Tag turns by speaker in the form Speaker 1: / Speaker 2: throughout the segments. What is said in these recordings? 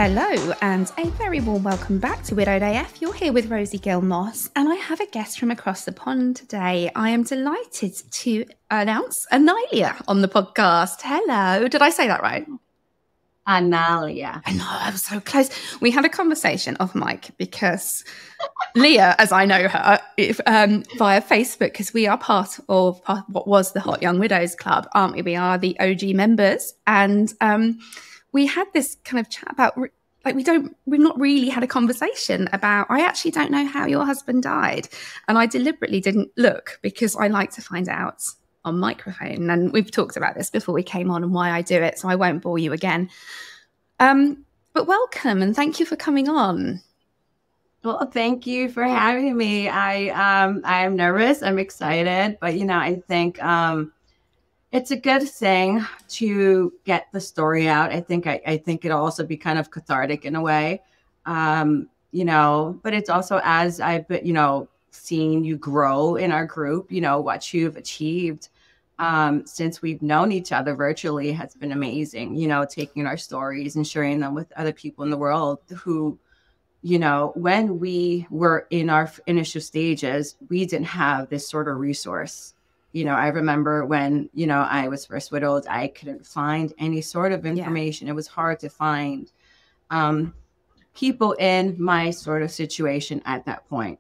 Speaker 1: Hello and a very warm welcome back to Widowed AF. You're here with Rosie Gill-Moss and I have a guest from across the pond today. I am delighted to announce Analia on the podcast. Hello, did I say that right?
Speaker 2: Analia.
Speaker 1: I know, I was so close. We had a conversation off mic because Leah, as I know her, via Facebook, because we are part of what was the Hot Young Widows Club, aren't we? We are the OG members. And we had this kind of chat about, like, we've not really had a conversation about, I actually don't know how your husband died. And I deliberately didn't look because I like to find out on microphone. And we've talked about this before we came on and why I do it, so I won't bore you again. But welcome and thank you for coming on.
Speaker 2: Well, thank you for having me. I'm nervous. I'm excited, but I think it's a good thing to get the story out. I think it'll also be kind of cathartic in a way, but it's also as I've seen you grow in our group, what you've achieved since we've known each other virtually has been amazing. Taking our stories and sharing them with other people in the world who, when we were in our initial stages, we didn't have this sort of resource. I remember when, I was first widowed, I couldn't find any sort of information. Yeah. It was hard to find people in my sort of situation at that point.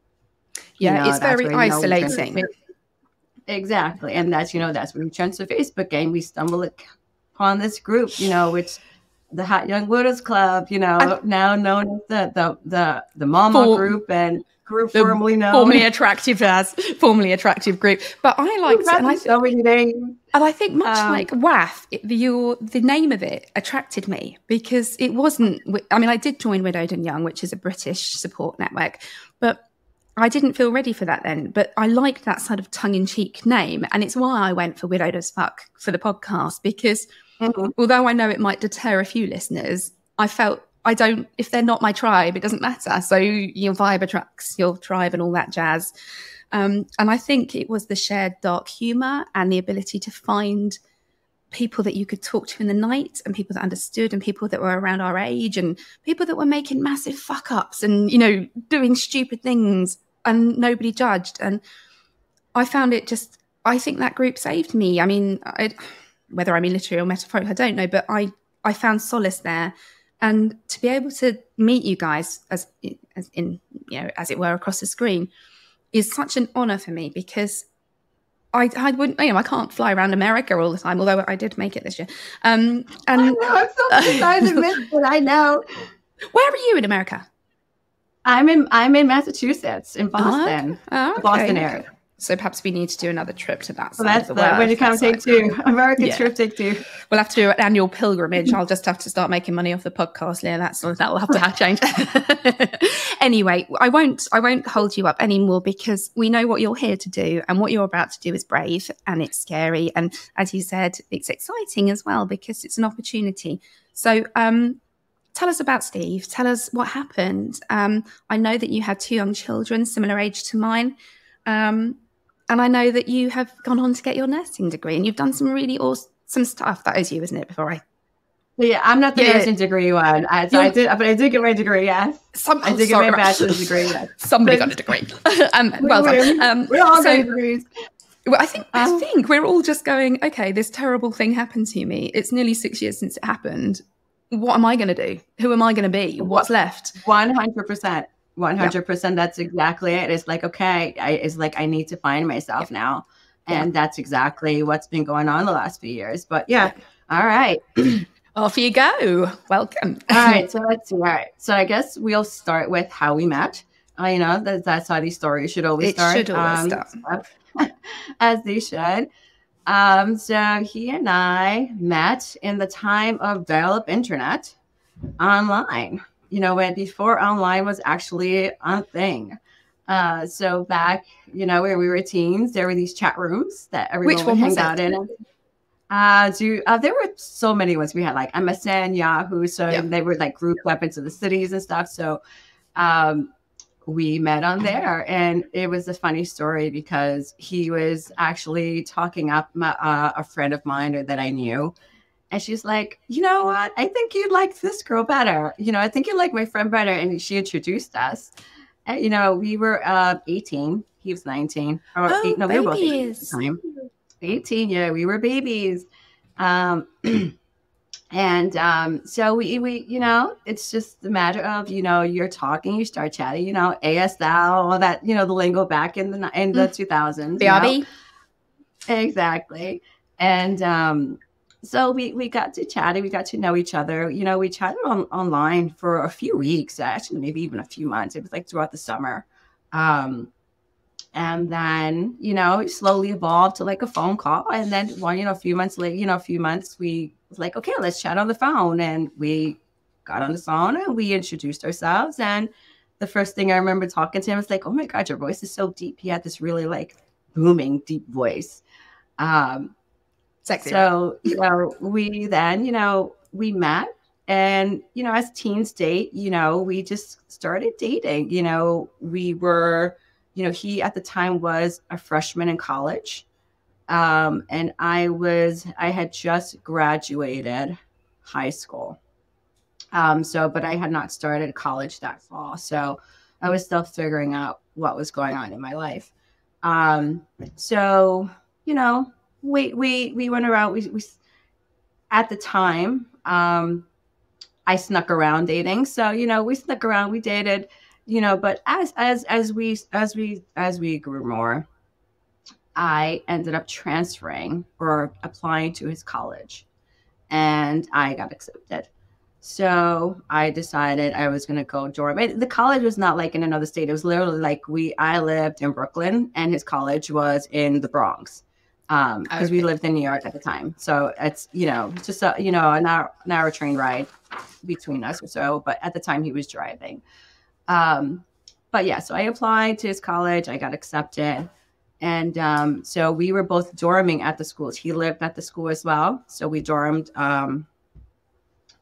Speaker 1: Yeah, it's very isolating.
Speaker 2: Exactly. And that's when we turned to Facebook and we stumbled upon this group, which the Hot Young Widows Club, now known as the Mama group and group formerly known.
Speaker 1: Formerly attractive group. But I liked it. And I think much like WAF, the name of it attracted me because it wasn't, I did join Widowed and Young, which is a British support network, but I didn't feel ready for that then. But I liked that sort of tongue-in-cheek name. And it's why I went for Widowed as Fuck for the podcast because although I know it might deter a few listeners, I felt if they're not my tribe, it doesn't matter. So your vibe attracts your tribe and all that jazz. And I think it was the shared dark humor and the ability to find people that you could talk to in the night and people that understood and people that were around our age and people that were making massive fuck ups and, doing stupid things and nobody judged. And I found it I think that group saved me. Whether I mean literally or metaphorical, I don't know, but I found solace there. And to be able to meet you guys as it were across the screen is such an honor for me because I wouldn't, I can't fly around America all the time, although I did make it this year. And I know,
Speaker 2: I'm so excited to miss it. I know.
Speaker 1: Where are you in America?
Speaker 2: I'm in Massachusetts, in Boston, the Boston area.
Speaker 1: So perhaps we need to do another trip to that side
Speaker 2: that's
Speaker 1: of the world.
Speaker 2: When you come take two. American trip, take two.
Speaker 1: We'll have to do an annual pilgrimage. I'll just have to start making money off the podcast, Leah. That will have to change. Anyway, I won't hold you up anymore because we know what you're here to do and what you're about to do is brave and it's scary. And as you said, it's exciting as well because it's an opportunity. So tell us about Steve. Tell us what happened. I know that you had two young children, similar age to mine. And I know that you have gone on to get your nursing degree and you've done some really awesome stuff. That is you, isn't it?
Speaker 2: Yeah, I'm not the nursing degree one. I did get my degree, yes. I did get my bachelor's degree, yes.
Speaker 1: Somebody got a degree. Well done.
Speaker 2: We're all getting degrees.
Speaker 1: Well, I think we're all just going, okay, this terrible thing happened to me. It's nearly 6 years since it happened. What am I going to do? Who am I going to be? What's left?
Speaker 2: 100%. 100%. That's exactly it. It's like, okay, I need to find myself now. And that's exactly what's been going on the last few years. But yeah. All right.
Speaker 1: Off you go. Welcome.
Speaker 2: All right. So let's see. All right. So I guess we'll start with how we met. That's how these stories should always start.
Speaker 1: It should always start.
Speaker 2: As they should. So he and I met in the time of dial-up internet online. When before online was actually a thing. So back, when we were teens, there were these chat rooms that everyone would hang out in. There were so many ones. We had like MSN, Yahoo. So they were like group weapons of the cities and stuff. So we met on there, and it was a funny story because he was actually talking up a friend of mine that I knew. And she's like, you know what? I think you'd like this girl better. I think you like my friend better. And she introduced us. And, we were 18. He was 19. Or
Speaker 1: Oh,
Speaker 2: no, we were both 18 at the time. 18, yeah, we were babies. Um, and so we, it's just a matter of, you're talking, you start chatting, ASL, all that, the lingo back in the 2000s.
Speaker 1: BRB.
Speaker 2: Exactly. And so we got to chatting, we got to know each other. We chatted online for a few weeks, actually, maybe even a few months. It was like throughout the summer. And then, it slowly evolved to like a phone call. And then a few months later, we was like, okay, let's chat on the phone. And we got on the phone and we introduced ourselves. And the first thing I remember talking to him was like, oh my God, your voice is so deep. He had this really like booming, deep voice.
Speaker 1: Sexy.
Speaker 2: So, we then, we met, and, as teens date, we just started dating. We were, he at the time was a freshman in college. And I had just graduated high school. But I had not started college that fall. So I was still figuring out what was going on in my life. So, we went around, we at the time, I snuck around dating. So, we snuck around, we dated, but as we grew more, I ended up transferring or applying to his college, and I got accepted. So I decided I was going to go dorm. The college was not like in another state. It was literally like I lived in Brooklyn and his college was in the Bronx. Because we lived in New York at the time. So it's, just an hour train ride between us or so. But at the time he was driving. But yeah, so I applied to his college. I got accepted. And so we were both dorming at the schools. He lived at the school as well. So we dormed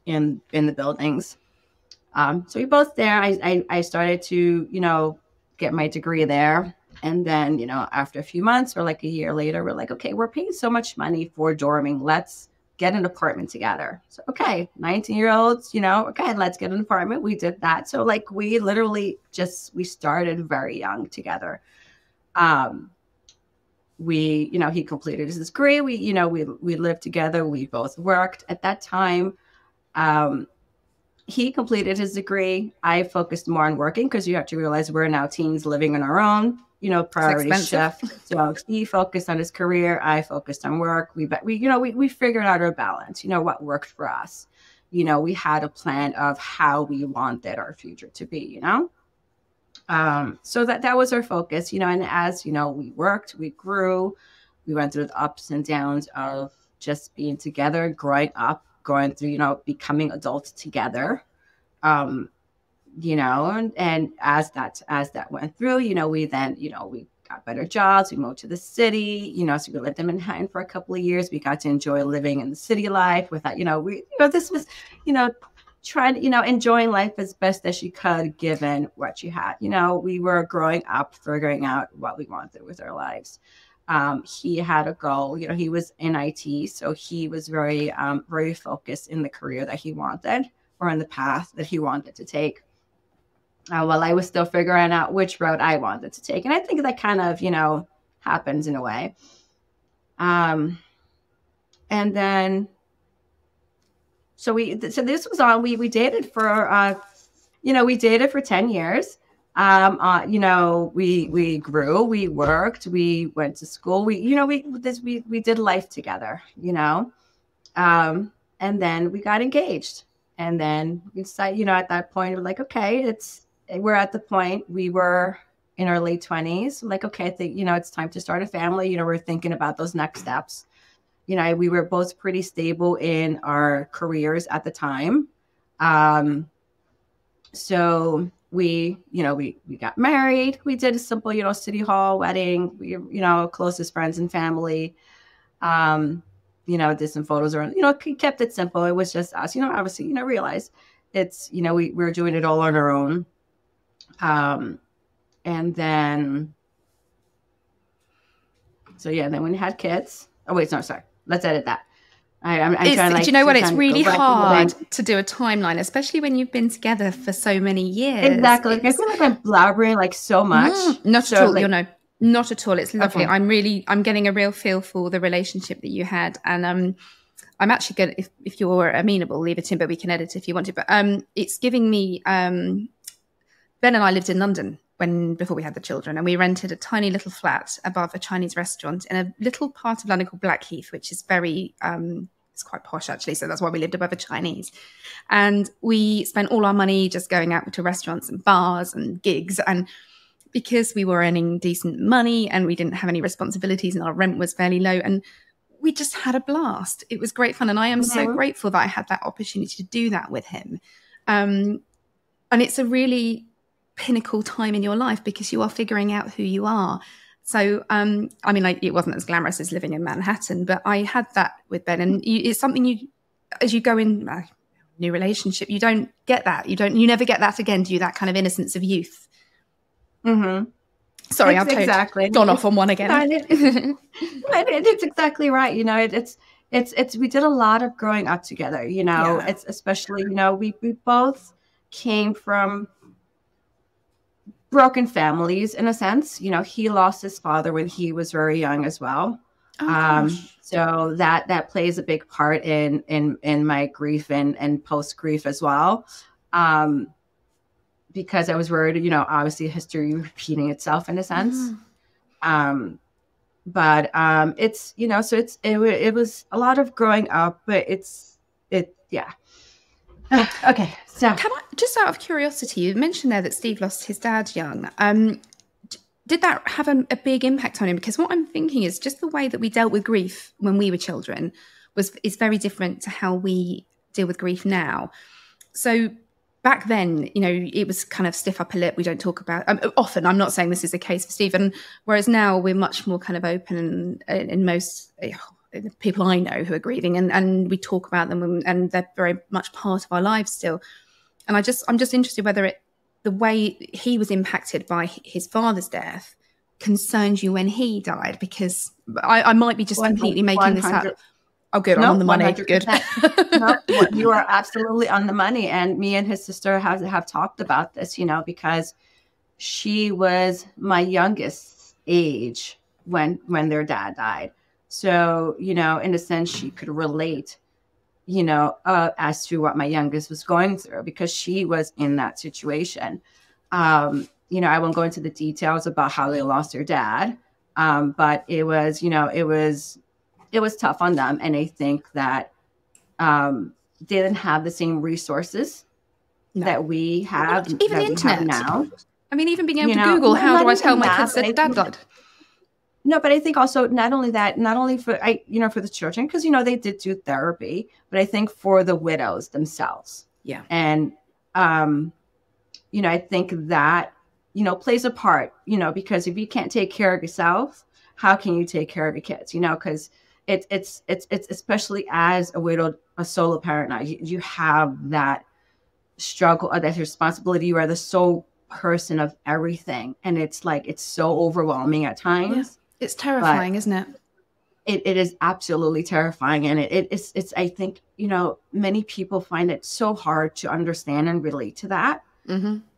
Speaker 2: in the buildings. So we both there. I started to, get my degree there. And then, after a few months or like a year later, we're like, okay, we're paying so much money for dorming. Let's get an apartment together. So, okay, 19-year-olds, okay, let's get an apartment. We did that. So like we literally we started very young together. He completed his degree. We lived together. We both worked at that time. He completed his degree. I focused more on working because you have to realize we're now teens living on our own, priority shift. So he focused on his career. I focused on work. We figured out our balance, what worked for us. We had a plan of how we wanted our future to be, so that was our focus, and as, we worked, we grew, we went through the ups and downs of just being together, growing up, going through, becoming adults together, and as that went through, we then, we got better jobs. We moved to the city, so we lived in Manhattan for a couple of years. We got to enjoy living in the city life without, this was, trying to, enjoying life as best as you could, given what you had. We were growing up, figuring out what we wanted with our lives. He had a goal, he was in IT. So he was very, very focused in the career that he wanted or in the path that he wanted to take. While I was still figuring out which road I wanted to take. And I think that kind of, happens in a way. And then, so this was on, we dated for, we dated for 10 years. We grew, we worked, we went to school, we did life together, and then we got engaged. And then we decided, at that point, we're like, okay, we're at the point, we were in our late 20s, like, okay, I think, it's time to start a family. We're thinking about those next steps. We were both pretty stable in our careers at the time. So we got married. We did a simple, city hall wedding. We, closest friends and family. Did some photos around, kept it simple. It was just us, obviously, realize it's, we were doing it all on our own. And then, so yeah, then when we had kids, oh wait, no, sorry. Let's edit that. I'm trying to, like,
Speaker 1: do you know what? It's really hard to do a timeline, especially when you've been together for so many years.
Speaker 2: Exactly. Like, I feel like I'm blabbering like so much.
Speaker 1: Not at all. Like, not at all. It's lovely.
Speaker 2: Okay.
Speaker 1: I'm getting a real feel for the relationship that you had. And I'm actually going to, if you're amenable, leave it in, but we can edit if you want to. But it's giving me, Ben and I lived in London before we had the children, and we rented a tiny little flat above a Chinese restaurant in a little part of London called Blackheath, which is very, it's quite posh actually. So that's why we lived above a Chinese. And we spent all our money just going out to restaurants and bars and gigs. And because we were earning decent money and we didn't have any responsibilities and our rent was fairly low, and we just had a blast. It was great fun. And I am so grateful that I had that opportunity to do that with him. And it's a really pinnacle time in your life because you are figuring out who you are. So, I mean, like, it wasn't as glamorous as living in Manhattan, but I had that with Ben. And it's something as you go in a new relationship, you don't get that. You never get that again, do you? That kind of innocence of youth.
Speaker 2: Mm-hmm.
Speaker 1: Sorry, I've gone off on one again.
Speaker 2: It's exactly right. You know, it's we did a lot of growing up together, you know. It's especially, you know, we both came from broken families in a sense. You know, he lost his father when he was very young as well. So that plays a big part in my grief and post grief as well. Because I was worried, you know, obviously history repeating itself in a sense. But it's, you know, so it was a lot of growing up, but yeah. Okay. So
Speaker 1: can I, just out of curiosity, you mentioned there that Steve lost his dad young. Did that have a big impact on him? Because what I'm thinking is just the way that we dealt with grief when we were children is very different to how we deal with grief now. So back then, you know, it was kind of stiff upper lip. We don't talk about often. I'm not saying this is the case for Stephen. Whereas now we're much more kind of open in most people I know who are grieving, and we talk about them, and they're very much part of our lives still. And I'm just interested whether the way he was impacted by his father's death concerns you when he died, because I might be just completely making this up. Oh, good. I'm on the money. 100%. Good.
Speaker 2: No, you are absolutely on the money. And me and his sister have talked about this, you know, because she was my youngest age when their dad died. So, you know, in a sense, she could relate, you know, as to what my youngest was going through, because she was in that situation. You know, I won't go into the details about how they lost their dad, but it was, you know, it was tough on them. And I think that they didn't have the same resources that we have,
Speaker 1: even the internet
Speaker 2: now.
Speaker 1: I mean, even being able to Google, how do I tell my kids that dad died?
Speaker 2: No, but I think also not only for the children, because, you know, they did do therapy, but I think for the widows themselves.
Speaker 1: Yeah.
Speaker 2: And, you know, I think that, you know, plays a part, you know, because if you can't take care of yourself, how can you take care of your kids? You know, because it's especially as a widowed, a solo parent now, you have that struggle or that responsibility. You are the sole person of everything. And it's like, it's so overwhelming at times.
Speaker 1: Yeah. It's terrifying, isn't it?
Speaker 2: It is absolutely terrifying. And it's, I think, you know, many people find it so hard to understand and relate to that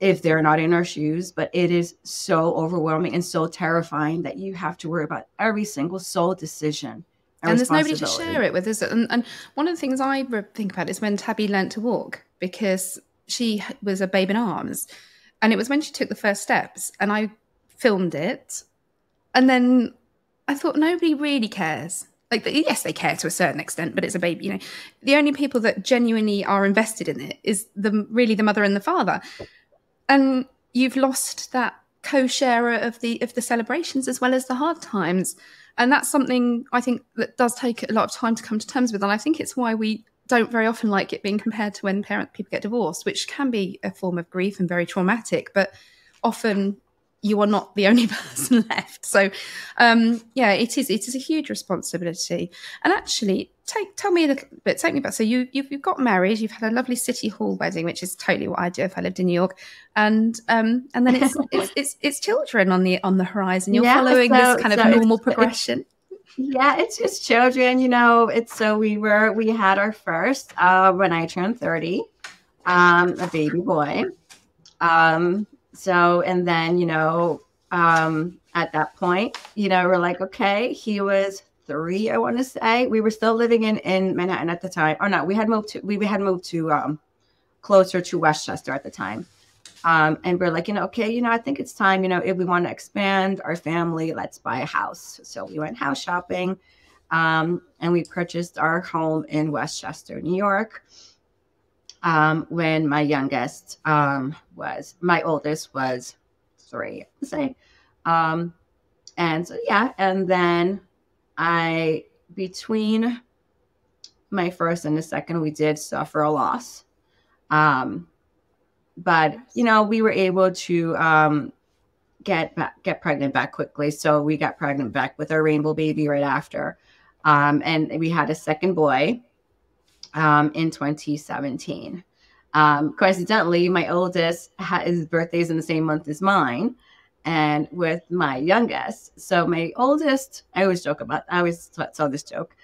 Speaker 2: if they're not in our shoes, but it is so overwhelming and so terrifying that you have to worry about every single sole decision.
Speaker 1: And there's nobody to share it with, is it? And one of the things I think about is when Tabby learnt to walk, because she was a babe in arms. And it was when she took the first steps, and I filmed it. And then I thought, nobody really cares. Like, yes, they care to a certain extent, but it's a baby, you know. The only people that genuinely are invested in it is really the mother and the father. And you've lost that co-sharer of the celebrations as well as the hard times. And that's something I think that does take a lot of time to come to terms with. And I think it's why we don't very often like it being compared to when people get divorced, which can be a form of grief and very traumatic, but often you are not the only person left. So, yeah, it is a huge responsibility. And actually, take me back. So you've got married, you've had a lovely city hall wedding, which is totally what I'd do if I lived in New York. And then it's children on the horizon. You're following this kind of normal progression.
Speaker 2: Yeah, it's just children, it's so we had our first when I turned 30, a baby boy. So and then, at that point, we're like, okay, he was 3, I want to say. We were still living in Manhattan at the time. Or no, we had moved to closer to Westchester at the time. And we're like, okay, I think it's time, if we want to expand our family, let's buy a house. So we went house shopping, and we purchased our home in Westchester, New York. When my oldest was 3, let's say. And so, yeah. And then between my first and the second, we did suffer a loss. But, we were able to get pregnant back quickly. So we got pregnant back with our rainbow baby right after. And we had a second boy in 2017. Coincidentally, my oldest his birthday is in the same month as mine, and with my youngest. So my oldest, I always tell this joke.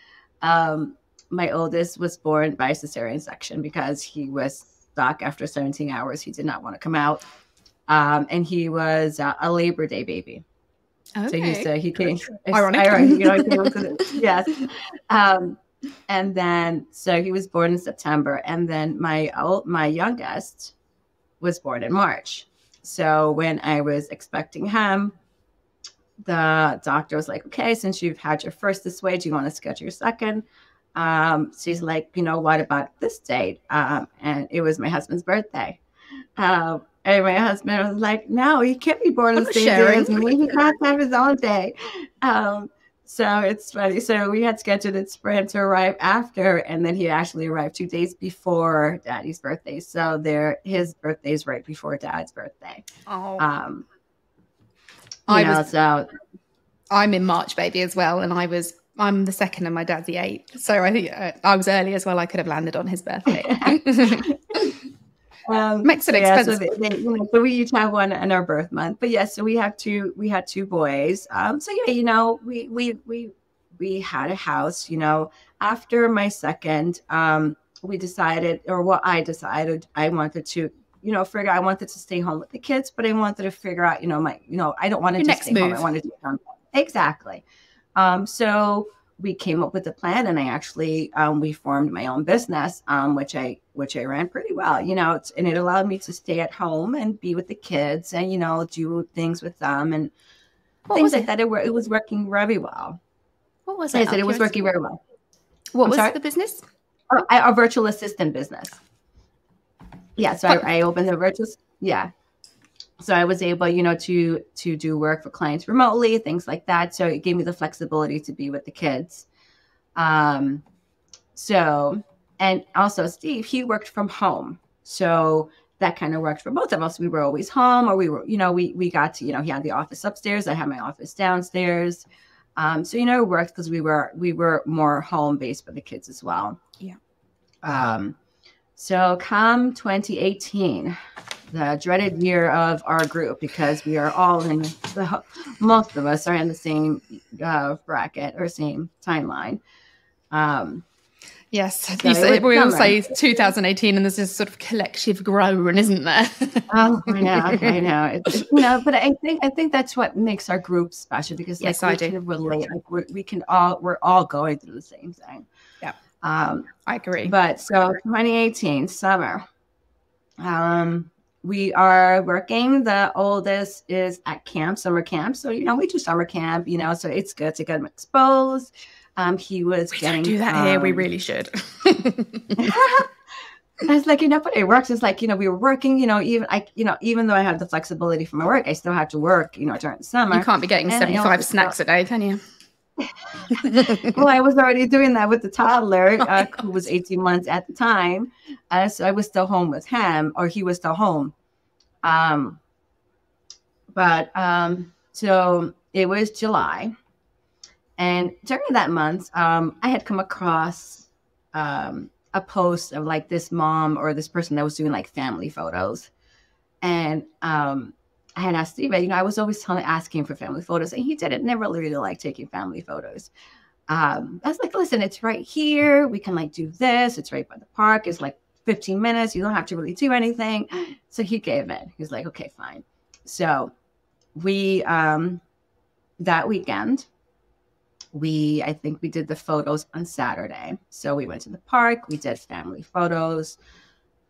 Speaker 2: My oldest was born by cesarean section because he was stuck after 17 hours. He did not want to come out. And he was a Labor Day baby.
Speaker 1: Okay.
Speaker 2: So he came.
Speaker 1: Ironic.
Speaker 2: Yes. And then, so he was born in September, and then my youngest was born in March. So when I was expecting him, the doctor was like, okay, since you've had your first this way, do you want to schedule your second? She's like, what about this date? And it was my husband's birthday. And my husband was like, no, he can't be born on the same day as me. He has to have his own day. So it's funny. So we had scheduled it for him to arrive after, and then he actually arrived 2 days before Daddy's birthday. So his birthday's right before Dad's birthday.
Speaker 1: Oh.
Speaker 2: I'm
Speaker 1: in March, baby, as well, and I'm the second, and my dad's the 8th. So I think I was early as well. I could have landed on his birthday. Makes it expensive.
Speaker 2: So we each have one in our birth month. But yes, so we had 2 boys. So yeah, we had a house. After my second, we decided, or what I decided, I wanted to, I wanted to stay home with the kids, but I wanted to figure out, I don't want to just stay home. I wanted to stay home. Exactly. So we came up with a plan, and I actually we formed my own business, which I ran pretty well, and it allowed me to stay at home and be with the kids and do things with them and things like that. It was working very well.
Speaker 1: What was it?
Speaker 2: I said it was working very well.
Speaker 1: What was the business?
Speaker 2: A virtual assistant business. Yeah, so I opened the virtual. Yeah. So I was able, to do work for clients remotely, things like that. So it gave me the flexibility to be with the kids. So, and also Steve, he worked from home. So that kind of worked for both of us. We were always home, or we were, we got to, he had the office upstairs. I had my office downstairs. So, it worked because we were more home based for the kids as well.
Speaker 1: Yeah.
Speaker 2: So come 2018, the dreaded year of our group, because we are all most of us are in the same bracket or same timeline.
Speaker 1: Yes, so we all say 2018, and there's this sort of collective groan, isn't there?
Speaker 2: Oh, I know. But I think that's what makes our group special, because
Speaker 1: yes, I do.
Speaker 2: Can relate. We're all going through the same thing.
Speaker 1: Yeah, I agree.
Speaker 2: But so 2018 summer, we are working. The oldest is at summer camp. So, we do summer camp, so it's good to get him exposed. He was
Speaker 1: don't do that here. We really should.
Speaker 2: I was like, but it works. It's like, we were working, even though I had the flexibility from my work, I still had to work, during the summer.
Speaker 1: You can't be getting 75 snacks a day, can you?
Speaker 2: Well, I was already doing that with the toddler, who was 18 months at the time. So I was still home with him, or he was still home. So it was July. And during that month, I had come across a post of like this mom or this person that was doing like family photos. And I had asked Steve, I was always asking for family photos, and he didn't never really like taking family photos. I was like, listen, it's right here. We can like do this. It's right by the park. It's like 15 minutes. You don't have to really do anything. So he gave in. He was like, okay, fine. So we, that weekend, I think we did the photos on Saturday. So we went to the park. We did family photos.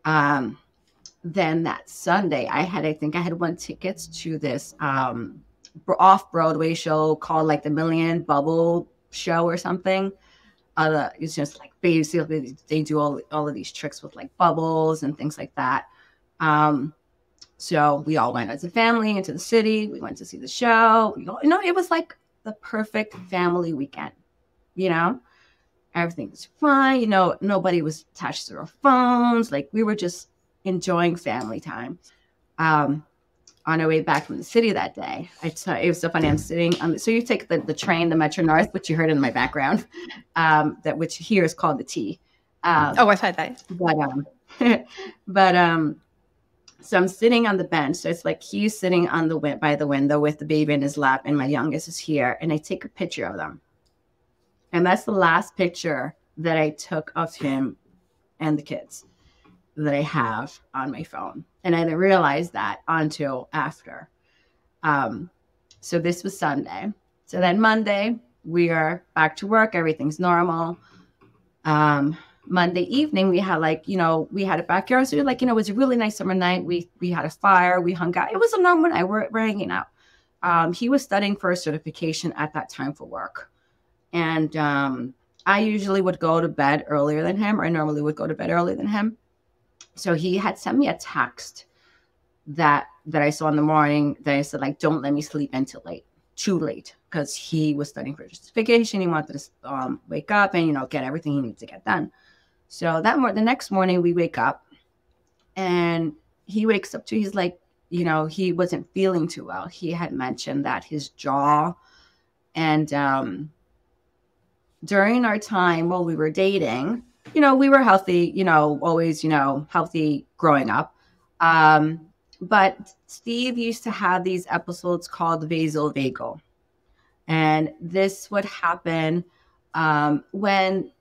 Speaker 2: Then that Sunday, I think I had won tickets to this off-Broadway show called like the Million Bubble Show or something. It's just like basically they do all of these tricks with like bubbles and things like that. So we all went as a family into the city. We went to see the show. It was like the perfect family weekend. Everything was fine. Nobody was attached to their phones. Like we were just enjoying family time. On our way back from the city that day, it was so funny. I'm sitting so you take the train, the Metro North, which you heard in my background, which here is called the T.
Speaker 1: I've heard that.
Speaker 2: So I'm sitting on the bench. So it's like he's sitting by the window with the baby in his lap, and my youngest is here, and I take a picture of them. And that's the last picture that I took of him and the kids that I have on my phone. And I didn't realize that until after. So this was Sunday. So then Monday, we are back to work. Everything's normal. Monday evening, we had we had a backyard. So it was a really nice summer night. We had a fire. We hung out. It was a normal night. We're hanging out. He was studying for a certification at that time for work. And I usually would go to bed earlier than him, or I normally would go to bed earlier than him. So he had sent me a text that I saw in the morning that I said, like, don't let me sleep until too late, because he was studying for certification. He wanted to wake up and, get everything he needed to get done. So the next morning we wake up, and he wakes up too. He's like, he wasn't feeling too well. He had mentioned that his jaw, and during our time while we were dating, we were healthy, always, healthy growing up. But Steve used to have these episodes called vasovagal. And this would happen when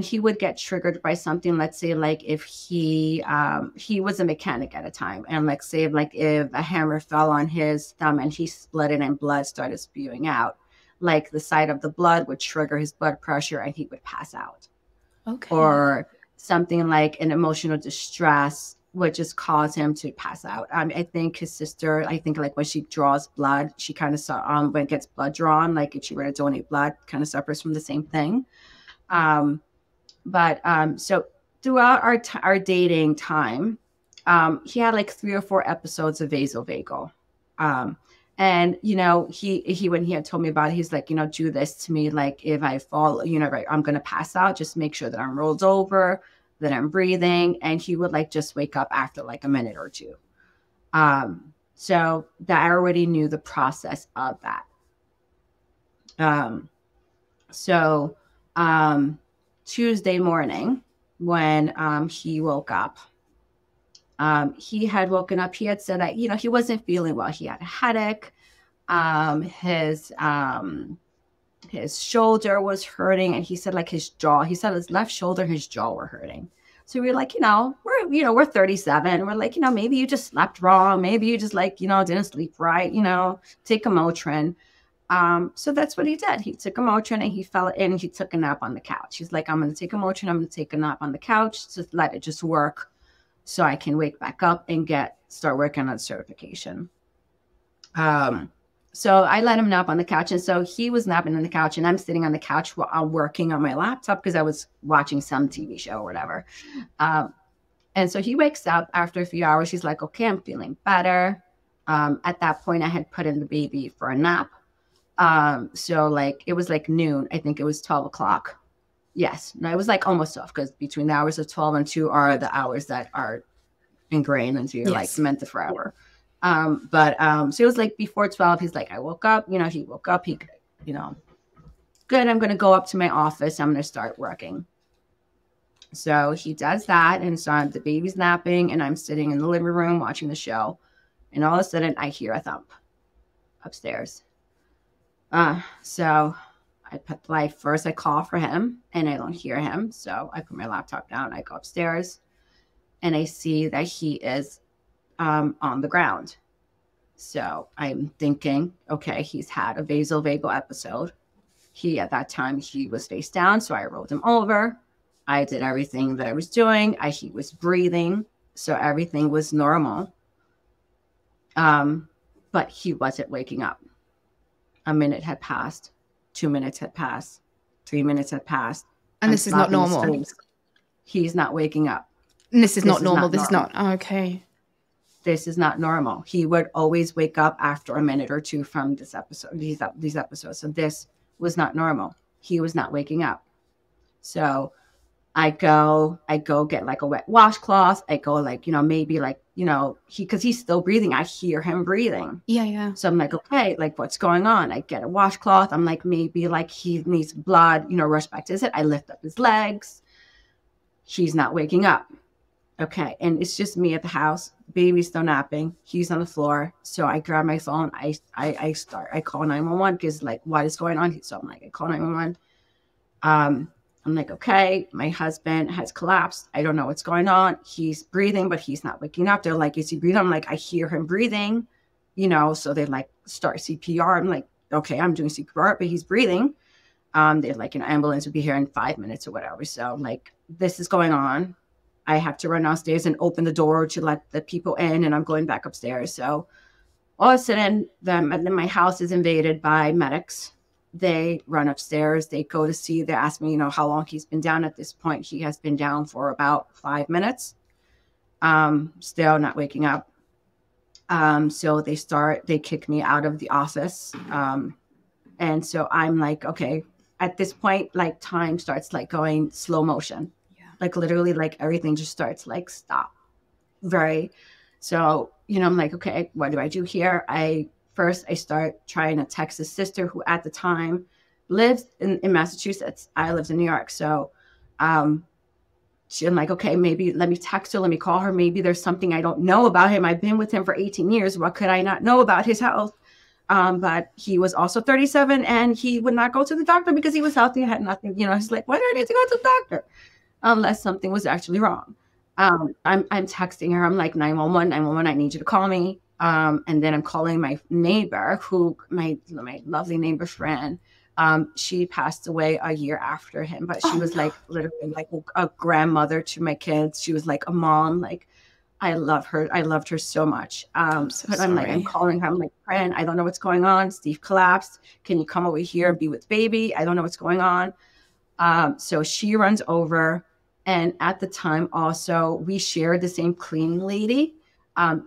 Speaker 2: he would get triggered by something. Let's say, like, if he was a mechanic at a time, and let's say if a hammer fell on his thumb and he split it and blood started spewing out, like the sight of the blood would trigger his blood pressure and he would pass out.
Speaker 1: Okay.
Speaker 2: Or something like an emotional distress would just cause him to pass out. I think his sister, like when she draws blood, she kind of saw when it gets blood drawn, like if she were to donate blood, kind of suffers from the same thing. So throughout our dating time, he had like 3 or 4 episodes of vasovagal. And, he when he had told me about it, he's like, do this to me. Like if I fall, I'm going to pass out. Just make sure that I'm rolled over, that I'm breathing. And he would like just wake up after like a minute or two. So that I already knew the process of that. Tuesday morning when he woke up, he had woken up. He had said that, he wasn't feeling well. He had a headache. His shoulder was hurting. And he said like his left shoulder, his jaw were hurting. So we were like, we're 37. We're like, maybe you just slept wrong. Maybe you just didn't sleep right, take a Motrin. So that's what he did. He took a Motrin and he fell in and he took a nap on the couch. He's like, I'm going to take a Motrin. I'm going to take a nap on the couch. Just let it just work, so I can wake back up and start working on certification. So I let him nap on the couch. And so he was napping on the couch and I'm sitting on the couch while I'm working on my laptop because I was watching some TV show or whatever. And so he wakes up after a few hours. He's like, okay, I'm feeling better. At that point, I had put in the baby for a nap. So like, it was like noon. I think it was 12 o'clock. Yes. No, it was like almost 12, because between the hours of 12 and 2 are the hours that are ingrained into your like cemented forever. So it was like before 12, he's like, I woke up, he woke up, good. I'm going to go up to my office. I'm going to start working. So he does that. And so the baby's napping and I'm sitting in the living room watching the show. And all of a sudden I hear a thump upstairs. So first I call for him and I don't hear him. So I put my laptop down, I go upstairs and I see that he is on the ground. So I'm thinking, okay, he's had a vasovagal episode. At that time, he was face down. So I rolled him over. I did everything that I was doing. He was breathing. So everything was normal. But he wasn't waking up. A minute had passed. 2 minutes had passed. 3 minutes had passed.
Speaker 1: And this is not normal.
Speaker 2: He's not waking up.
Speaker 1: And this is not normal. This is not. Oh, okay.
Speaker 2: This is not normal. He would always wake up after a minute or two from this episode, these episodes. So this was not normal. He was not waking up. So I go get like a wet washcloth. I go like, maybe like, because he's still breathing. I hear him breathing.
Speaker 1: Yeah.
Speaker 2: So I'm like, okay, like what's going on? I get a washcloth. I'm like, maybe like he needs blood, rush back to his head. I lift up his legs. He's not waking up. Okay. And it's just me at the house. Baby's still napping. He's on the floor. So I grab my phone. I call 911 because like, what is going on? So I'm like, I call 911. I'm like, okay, my husband has collapsed. I don't know what's going on. He's breathing, but he's not waking up. They're like, is he breathing? I'm like, I hear him breathing, so they like start CPR. I'm like, okay, I'm doing CPR, but he's breathing. They're like, an ambulance will be here in 5 minutes or whatever. So I'm like, this is going on. I have to run downstairs and open the door to let the people in, and I'm going back upstairs. So all of a sudden, my house is invaded by medics. They run upstairs. They go to see. They ask me, how long he's been down. At this point, he has been down for about 5 minutes. Still not waking up. So they kick me out of the office. And so I'm like, okay, at this point, like time starts like going slow motion. Like literally like everything just starts like stop. So, I'm like, okay, what do I do here? I start trying to text his sister who at the time lives in Massachusetts. I lived in New York. So I'm like, okay, maybe let me text her. Let me call her. Maybe there's something I don't know about him. I've been with him for 18 years. What could I not know about his health? But he was also 37 and he would not go to the doctor because he was healthy and had nothing. He's like, why do I need to go to the doctor? Unless something was actually wrong. I'm texting her. I'm like, 911, I need you to call me. And then I'm calling my neighbor my lovely neighbor friend. She passed away a year after him, but she was like literally like a grandmother to my kids. She was like a mom. Like I love her. I loved her so much. I'm calling her. I'm like, friend, I don't know what's going on. Steve collapsed. Can you come over here and be with baby? I don't know what's going on. So she runs over. And at the time also, we shared the same cleaning lady.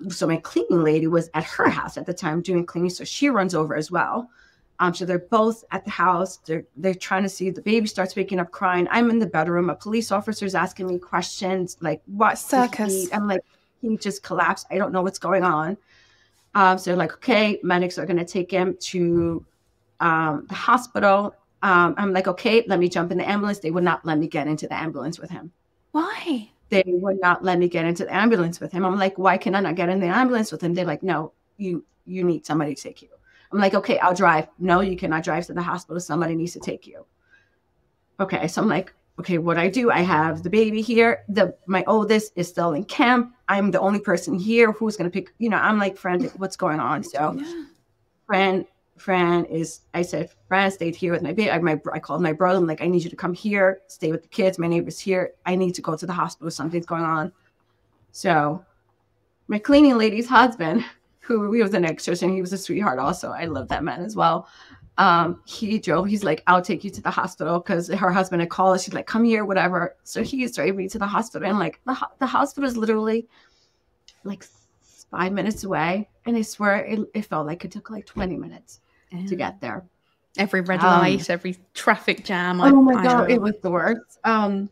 Speaker 2: So my cleaning lady was at her house at the time doing cleaning. So she runs over as well. So they're both at the house. They're trying to see the baby starts waking up crying. I'm in the bedroom. A police officer's asking me questions like, what circus? I'm like, he just collapsed. I don't know what's going on. So they're like, okay, medics are going to take him to the hospital. I'm like, okay, let me jump in the ambulance. They would not let me get into the ambulance with him.
Speaker 1: Why?
Speaker 2: They would not let me get into the ambulance with him. I'm like, why can I not get in the ambulance with him? They're like, no, you need somebody to take you. I'm like, okay, I'll drive. No, you cannot drive to the hospital. Somebody needs to take you. Okay, so I'm like, okay, what I do? I have the baby here. My oldest is still in camp. I'm the only person here who's going to pick, I'm like, friend, what's going on? So Fran stayed here with my baby. I called my brother. I'm like, I need you to come here, stay with the kids. My neighbor's here. I need to go to the hospital. Something's going on. So my cleaning lady's husband, who he was an extra, and he was a sweetheart also. I love that man as well. He drove. He's like, I'll take you to the hospital because her husband had called. She's like, come here, whatever. So he drove me to the hospital. And like the hospital is literally like 5 minutes away. And I swear it felt like it took like 20 minutes to get there.
Speaker 1: Every red light, every traffic jam.
Speaker 2: Oh my God, it was the worst. But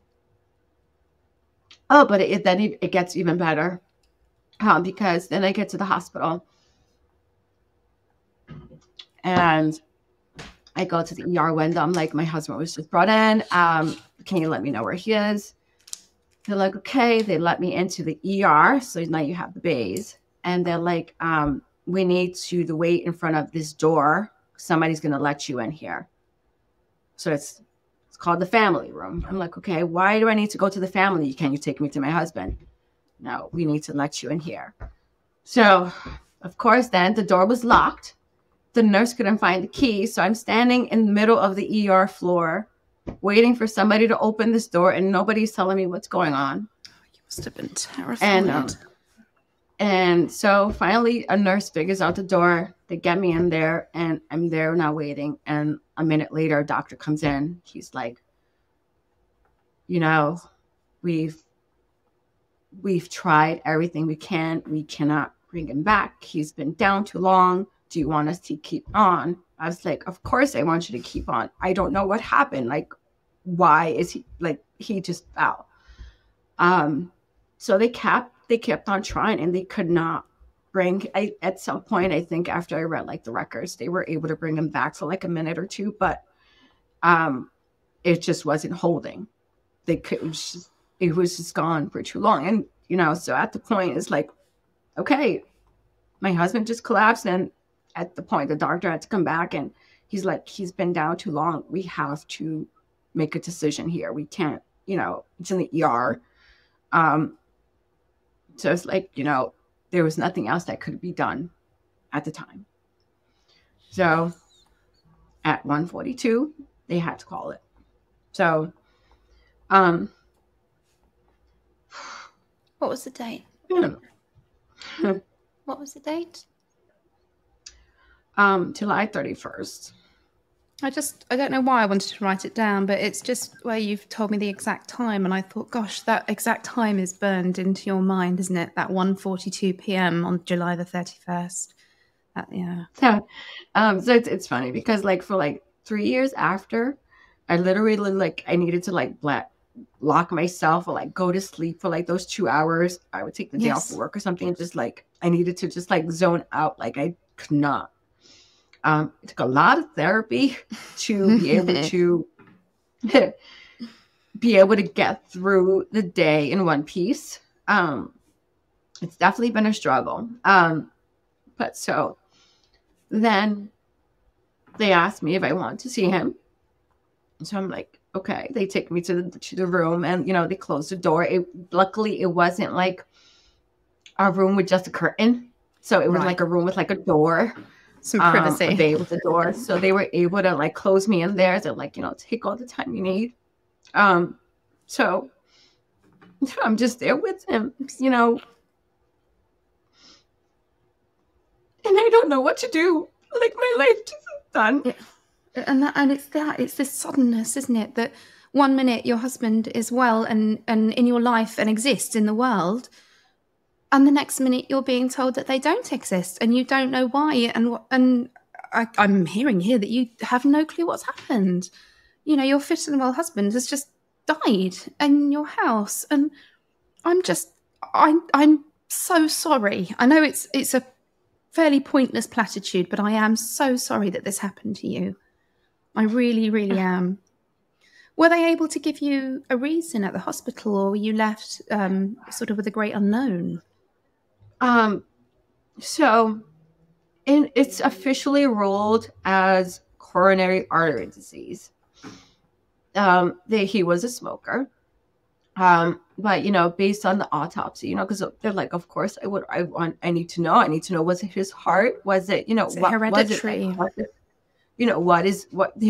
Speaker 2: it gets even better because then I get to the hospital and I go to the ER window. I'm like, my husband was just brought in. Can you let me know where he is? They're like, okay. They let me into the ER. So now you have the bays. and they're like, we need you to wait in front of this door. Somebody's going to let you in here. So it's called the family room. I'm like, okay, why do I need to go to the family? Can you take me to my husband? No, we need to let you in here. So, of course, then the door was locked. The nurse couldn't find the key. So I'm standing in the middle of the ER floor, waiting for somebody to open this door, and nobody's telling me what's going on.
Speaker 1: You must have been terrified.
Speaker 2: And so finally a nurse figures out the door. They get me in there, and I'm there now waiting. And a minute later, a doctor comes in. He's like, you know, we've tried everything we can. We cannot bring him back. He's been down too long. Do you want us to keep on? I was like, of course I want you to keep on. I don't know what happened. Like, why is he, like, he just fell. So they kept on trying, and they could not bring, at some point, I think after I read like the records, they were able to bring him back for like a minute or two, but it just wasn't holding. It was just gone for too long. And, you know, so at the point it's like, okay, my husband just collapsed. And at the point, the doctor had to come back, and he's like, he's been down too long. We have to make a decision here. We can't, you know, it's in the ER. So it's like, you know, there was nothing else that could be done at the time. So at 1:42, they had to call it. So,
Speaker 1: what was the date? What was the date?
Speaker 2: July 31st.
Speaker 1: I don't know why I wanted to write it down, but it's just where you've told me the exact time, and I thought, gosh, that exact time is burned into your mind, isn't it? That 1:42 p.m. on July the 31st. Yeah.
Speaker 2: So it's funny because like for like 3 years after, I literally like I needed to like lock myself or like go to sleep for like those 2 hours. I would take the day off of work or something, and just like I needed to just like zone out. Like I could not. It took a lot of therapy to be able to get through the day in one piece. It's definitely been a struggle. But so then they asked me if I wanted to see him. So I'm like, okay. They take me to the room, and, you know, they closed the door. Luckily, it wasn't like a room with just a curtain. So it was like a room with like a door.
Speaker 1: Some privacy.
Speaker 2: A bay with the door. So they were able to like close me in there. So like, you know, take all the time you need. So I'm just there with him, you know. And I don't know what to do. Like my life just is done.
Speaker 1: Yeah. And it's this suddenness, isn't it? That 1 minute your husband is well and in your life and exists in the world, and the next minute you're being told that they don't exist, and you don't know why. And I'm hearing here that you have no clue what's happened. You know, your fit and well husband has just died in your house, and I'm so sorry. I know it's a fairly pointless platitude, but I am so sorry that this happened to you. I really, really am. Were they able to give you a reason at the hospital, or were you left sort of with a great unknown?
Speaker 2: So it's officially ruled as coronary artery disease. He was a smoker. But, you know, based on the autopsy, you know, because they're like, of course, I need to know, was it his heart? Was it, you know, what
Speaker 1: hereditary?
Speaker 2: Was it, you know, what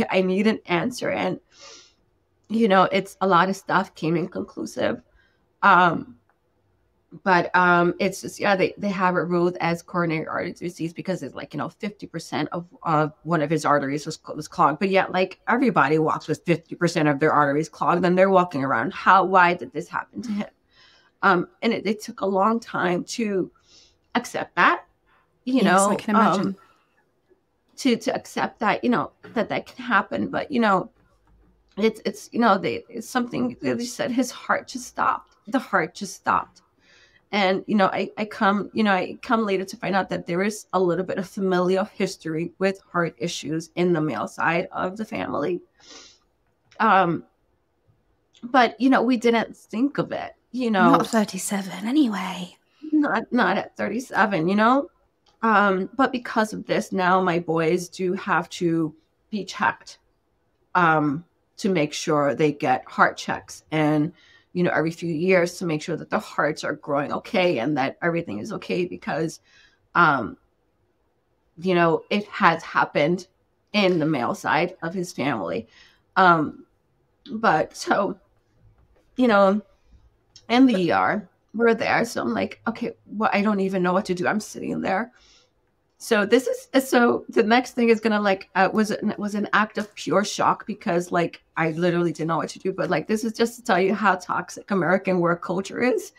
Speaker 2: I need an answer. And, you know, it's a lot of stuff came inconclusive. But it's just, yeah, they have it ruled as coronary artery disease because it's like, you know, 50% of one of his arteries was clogged. But yet, like, everybody walks with 50% of their arteries clogged, and they're walking around. Why did this happen to him? And it took a long time to accept that, you know.
Speaker 1: I can imagine.
Speaker 2: To accept that, you know, that can happen. But, you know, it's you know, it's something they said his heart just stopped. The heart just stopped. And, you know, I come later to find out that there is a little bit of familial history with heart issues in the male side of the family. But, you know, we didn't think of it, you know.
Speaker 1: Not 37 anyway.
Speaker 2: not at 37, but because of this, now my boys do have to be checked, to make sure they get heart checks, and every few years, to make sure that the hearts are growing okay and that everything is okay, because it has happened in the male side of his family. But so, in the ER, we're there. So I'm like, okay, well, I don't even know what to do. I'm sitting there. So the next thing is gonna was an act of pure shock, because I literally didn't know what to do. But this is just to tell you how toxic American work culture is.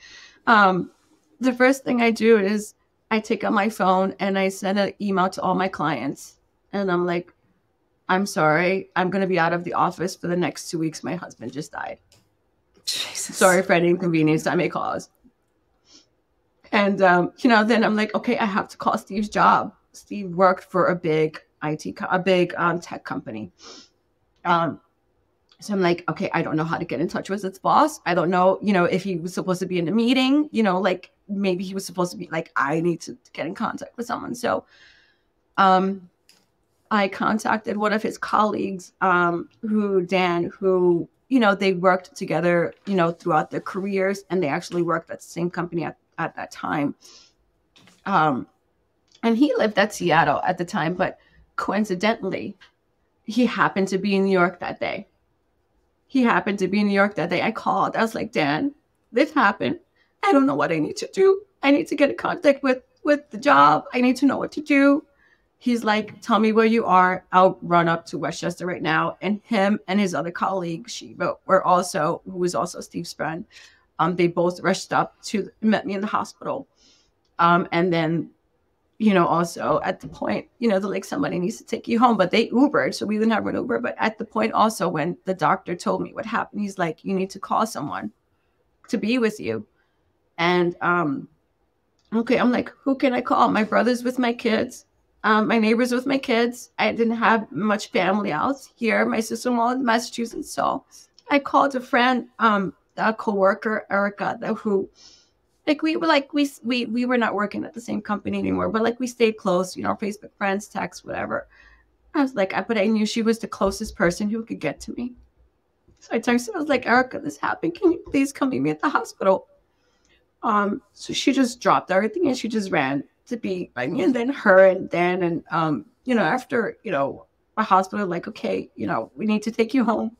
Speaker 2: The first thing I do is I take out my phone and I send an email to all my clients, and I'm like, I'm sorry, I'm gonna be out of the office for the next 2 weeks. My husband just died. Jesus. Sorry for any inconvenience I may cause. And, then I'm like, okay, I have to call Steve's job. Steve worked for a big tech company. So I'm like, okay, I don't know how to get in touch with his boss. I don't know, if he was supposed to be in a meeting, maybe he was supposed to be I need to get in contact with someone. So, I contacted one of his colleagues, who, they worked together, throughout their careers, and they actually worked at the same company at that time. And he lived at Seattle at the time, but coincidentally, he happened to be in New York that day. I called. I was like, Dan, this happened. I don't know what I need to do. I need to get in contact with the job. I need to know what to do. He's like, tell me where you are. I'll run up to Westchester right now. And him and his other colleague, who was also Steve's friend, they both rushed up met me in the hospital. And then, also at the point, they're like, somebody needs to take you home, but they Ubered. So we didn't have an Uber. But at the point also, when the doctor told me what happened, he's like, you need to call someone to be with you. And, okay, I'm like, who can I call? My brother's with my kids. My neighbors with my kids. I didn't have much family out here. My sister-in-law in Massachusetts. So I called a friend, a coworker, Erica, who, we were not working at the same company anymore, but we stayed close, Facebook friends, text, whatever. I was like, but I knew she was the closest person who could get to me. So I texted, I was like, Erica, this happened. Can you please come meet me at the hospital? So she just dropped everything and she just ran to be and then her and Dan and after a hospital, okay, we need to take you home.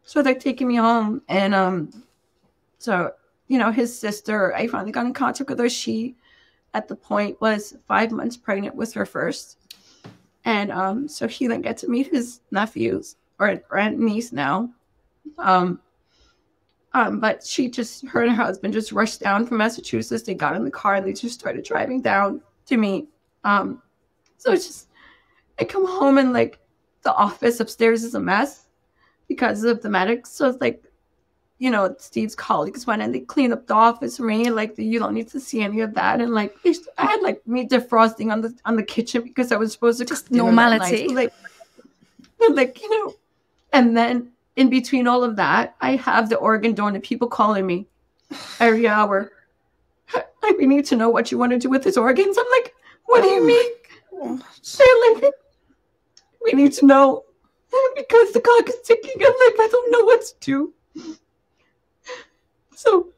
Speaker 2: So they're taking me home, and so his sister, I finally got in contact with her. She at the point was 5 months pregnant with her first, and so he then got to meet his nephews or niece now. But her and her husband just rushed down from Massachusetts. They got in the car and they just started driving down to me. So it's just, I come home and the office upstairs is a mess because of the medics. So it's Steve's colleagues went and they cleaned up the office for me. You don't need to see any of that. And I had meat defrosting on the kitchen because I was supposed to
Speaker 1: just normality.
Speaker 2: And then in between all of that, I have the organ donor people calling me every hour. We need to know what you want to do with his organs. I'm like, what do you mean? They're like, we need to know because the clock is ticking. I'm like, I don't know what to do. So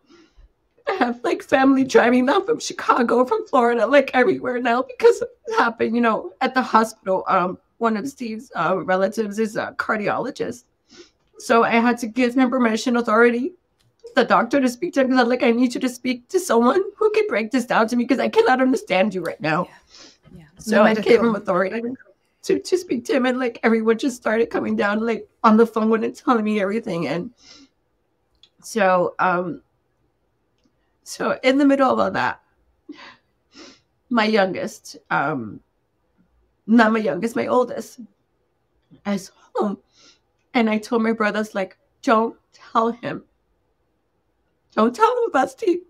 Speaker 2: I have family driving down from Chicago, from Florida, everywhere now because it happened, at the hospital. One of Steve's relatives is a cardiologist. So I had to give him permission, authority, the doctor to speak to him because I need you to speak to someone who can break this down to me because I cannot understand you right now. Yeah. So I gave him authority to speak to him, and everyone just started coming down on the phone and telling me everything. And so so in the middle of all that, my youngest, not my youngest, my oldest, I was home. And I told my brothers, don't tell him. Don't tell him about Steve.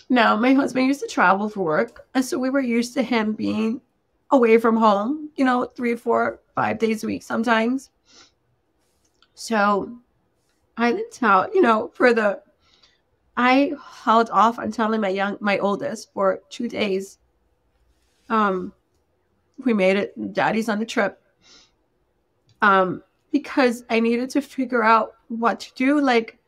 Speaker 2: Now, my husband used to travel for work. And so we were used to him being away from home, 3, 4, 5 days a week sometimes. So I didn't tell, for the I held off on telling my oldest for 2 days. We made it. Daddy's on the trip. Because I needed to figure out what to do. Like,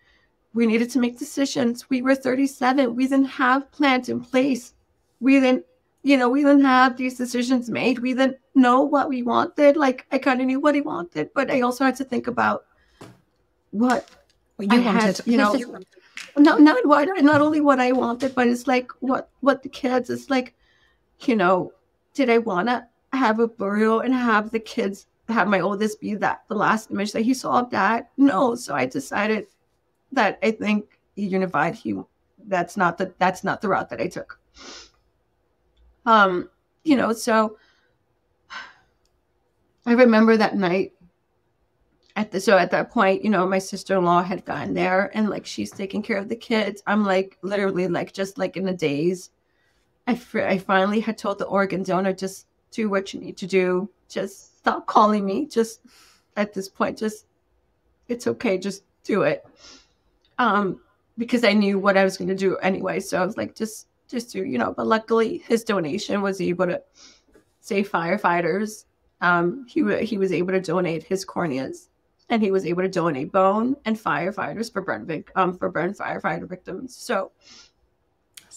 Speaker 2: we needed to make decisions. We were 37. We didn't have plans in place. We didn't, we didn't have these decisions made. We didn't know what we wanted. Like, I kind of knew what he wanted, but I also had to think about what
Speaker 1: you wanted.
Speaker 2: not only what I wanted, but it's like what the kids. It's like, did I want to have a burial and have my oldest be the last image that he saw of Dad? No. So I decided that I think unified. That's not the route that I took. So I remember that night at that point, my sister-in-law had gotten there and like, she's taking care of the kids. I'm like, literally like, just like in a daze. I finally had told the organ donor, just do what you need to do. Just stop calling me. Just at this point, it's okay. Just do it. Because I knew what I was going to do anyway. So I was like, just do, but luckily his donation was able to save firefighters. He was able to donate his corneas, and he was able to donate bone and firefighters for burn firefighter victims. So,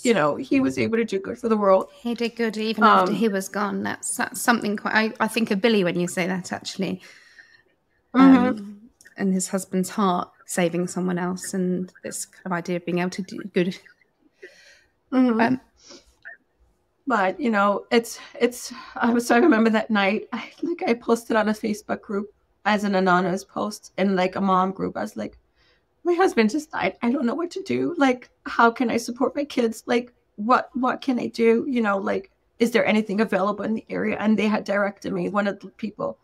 Speaker 2: he was able to do good for the world.
Speaker 1: He did good even after he was gone. That's something quite, I think of Billy when you say that, actually. And his husband's heart saving someone else, and this kind of idea of being able to do good.
Speaker 2: But I remember that night, I posted on a Facebook group as an anonymous post in like a mom group. I was like, my husband just died. I don't know what to do. Like, how can I support my kids? Like, what can I do? Like, is there anything available in the area? And they had directed me. One of the people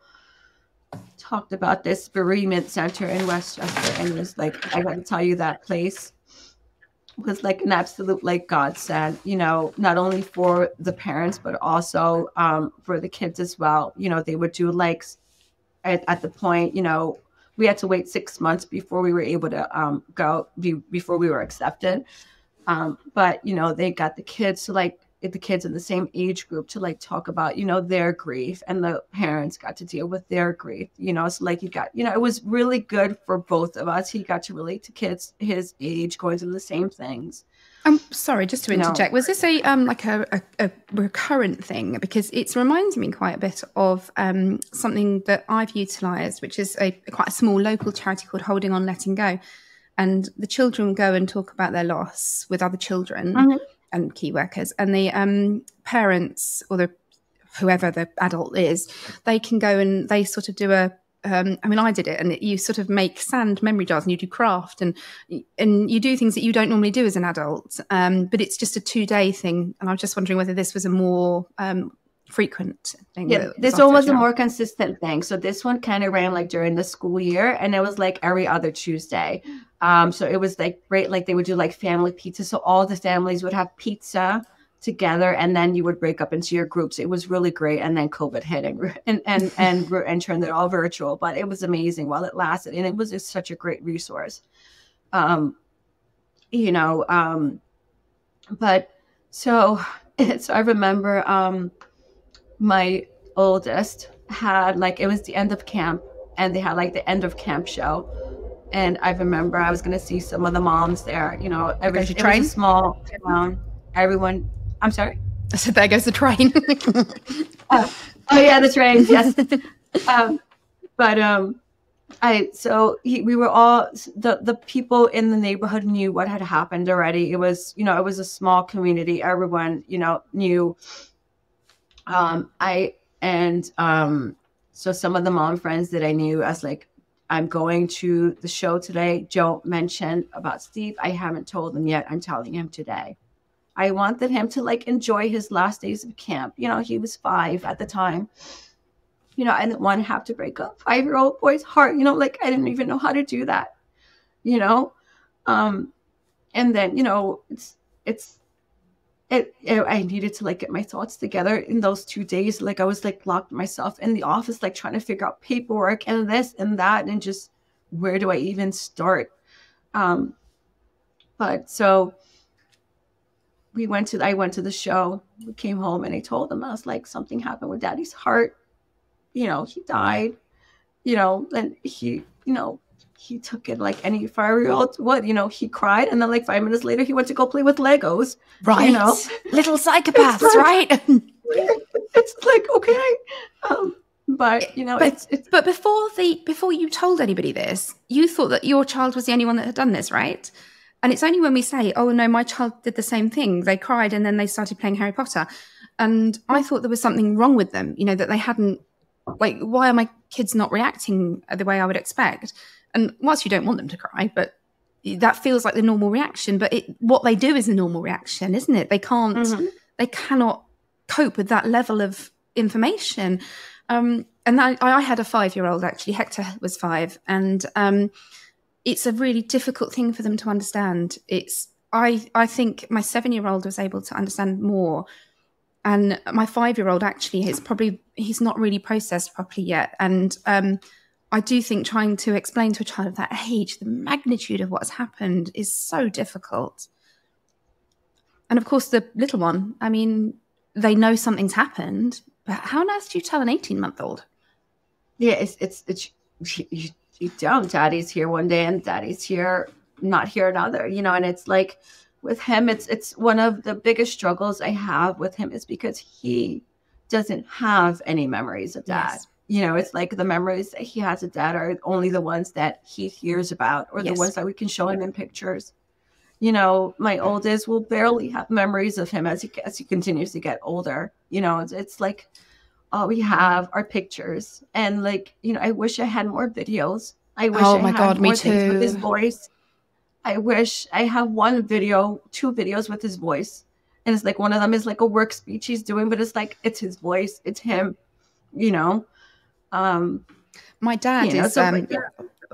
Speaker 2: talked about this bereavement center in Westchester, and was like, I got to tell you, that place was like an absolute like godsend, not only for the parents, but also for the kids as well. They would do like at the point, we had to wait 6 months before we were able to before we were accepted. But, they got the kids to like, the kids in the same age group to like talk about, their grief, and the parents got to deal with their grief, so like it was really good for both of us. He got to relate to kids his age going through the same things.
Speaker 1: I'm sorry, just to interject. Was this a like a recurrent thing? Because it's reminding me quite a bit of something that I've utilised, which is quite a small local charity called Holding On, Letting Go. And the children go and talk about their loss with other children and key workers, and the parents, or whoever the adult is, they can go and they sort of do I did it, and you sort of make sand memory jars, and you do craft, and you do things that you don't normally do as an adult. But it's just a 2-day thing, and I was just wondering whether this was a more frequent thing.
Speaker 2: Yeah, this one was a more consistent thing. So this one kind of ran like during the school year, and it was like every other Tuesday. So it was like great. Like they would do like family pizza. So all the families would have pizza together, and then you would break up into your groups. It was really great. And then COVID hit and turned it all virtual, but it was amazing while it lasted. And it was just such a great resource. But so I remember, my oldest had like, it was the end of camp, and they had like the end of camp show. And I remember I was going to see some of the moms there, it was a small town. Everyone, I'm sorry.
Speaker 1: I said, there goes the train.
Speaker 2: Oh yeah, the train. Yes. We were all, the people in the neighborhood knew what had happened already. It was, it was a small community. Everyone, knew. So some of the mom friends that I knew, I was like, I'm going to the show today. Don't mention about Steve. I haven't told him yet. I'm telling him today. I wanted him to like enjoy his last days of camp. He was 5 at the time. I didn't want to have to break a 5-year-old boy's heart. Like I didn't even know how to do that. And then, I needed to like get my thoughts together in those 2 days. Like I was like locked myself in the office, like trying to figure out paperwork and this and that, and just where do I even start? But so I went to the show. We came home and I told them, I was like, something happened with Daddy's heart. You know, he died, you know, and he, you know, he took it like any 5-year-old would, you know, he cried. And then like 5 minutes later, he went to go play with Legos.
Speaker 1: Right.
Speaker 2: You know?
Speaker 1: Little psychopaths, right?
Speaker 2: It's like, okay. But, you know,
Speaker 1: but before you told anybody this, you thought that your child was the only one that had done this, right? And it's only when we say, oh, no, my child did the same thing. They cried and then they started playing Harry Potter. And I thought there was something wrong with them, you know, that they hadn't, like, why are my kids not reacting the way I would expect? And whilst you don't want them to cry, but that feels like the normal reaction. But what they do is the normal reaction, isn't it? They cannot cope with that level of information. And I had a 5-year-old, actually. Hector was 5. And it's a really difficult thing for them to understand. I think my 7-year-old was able to understand more. And my 5-year-old, actually, he's not really processed properly yet. And I do think trying to explain to a child of that age the magnitude of what's happened is so difficult. And of course, the little one, I mean, they know something's happened, but how on earth do you tell an 18-month-old?
Speaker 2: Yeah, you don't. Daddy's here one day and Daddy's here, not here another, you know. And it's like with him, it's one of the biggest struggles I have with him is because he doesn't have any memories of Dad. Yes. You know, it's like the memories that he has of Dad are only the ones that he hears about or the ones that we can show him in pictures. You know, my oldest will barely have memories of him as he continues to get older. You know, it's like all we have are pictures. And like, you know, I wish I had more videos. I wish I had more things with his voice. I wish I have 2 videos with his voice. And it's like one of them is like a work speech he's doing, but it's like, it's his voice. It's him, you know.
Speaker 1: My dad is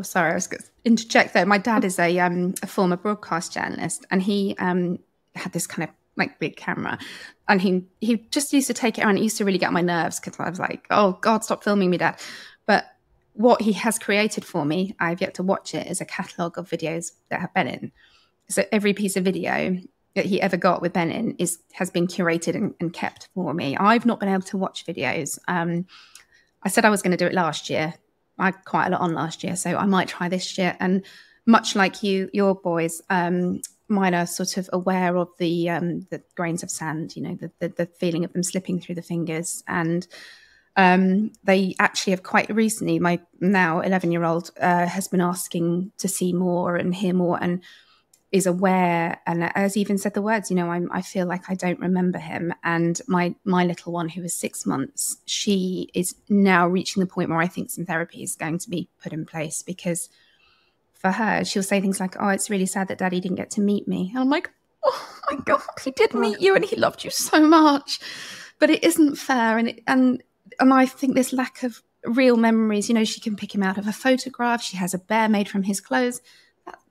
Speaker 1: sorry, I was going to interject there. My dad is a former broadcast journalist, and he had this kind of like big camera, and he just used to take it around. It used to really get on my nerves because I was like, oh God, stop filming me, Dad. But what he has created for me, I've yet to watch it, is a catalogue of videos that have Ben in. So every piece of video that he ever got with Ben in has been curated and kept for me. I've not been able to watch videos. I said I was going to do it last year. I had quite a lot on last year, so I might try this year. And much like your boys, mine are sort of aware of the grains of sand, you know, the feeling of them slipping through the fingers. And they actually have quite recently, my now 11-year-old has been asking to see more and hear more, and is aware, and has even said the words, you know, I feel like I don't remember him. And my little one, who is 6 months, she is now reaching the point where I think some therapy is going to be put in place, because for her, she'll say things like, oh, it's really sad that Daddy didn't get to meet me. And I'm like, oh my God, he did meet you and he loved you so much. But it isn't fair. And I think this lack of real memories, you know, she can pick him out of a photograph. She has a bear made from his clothes.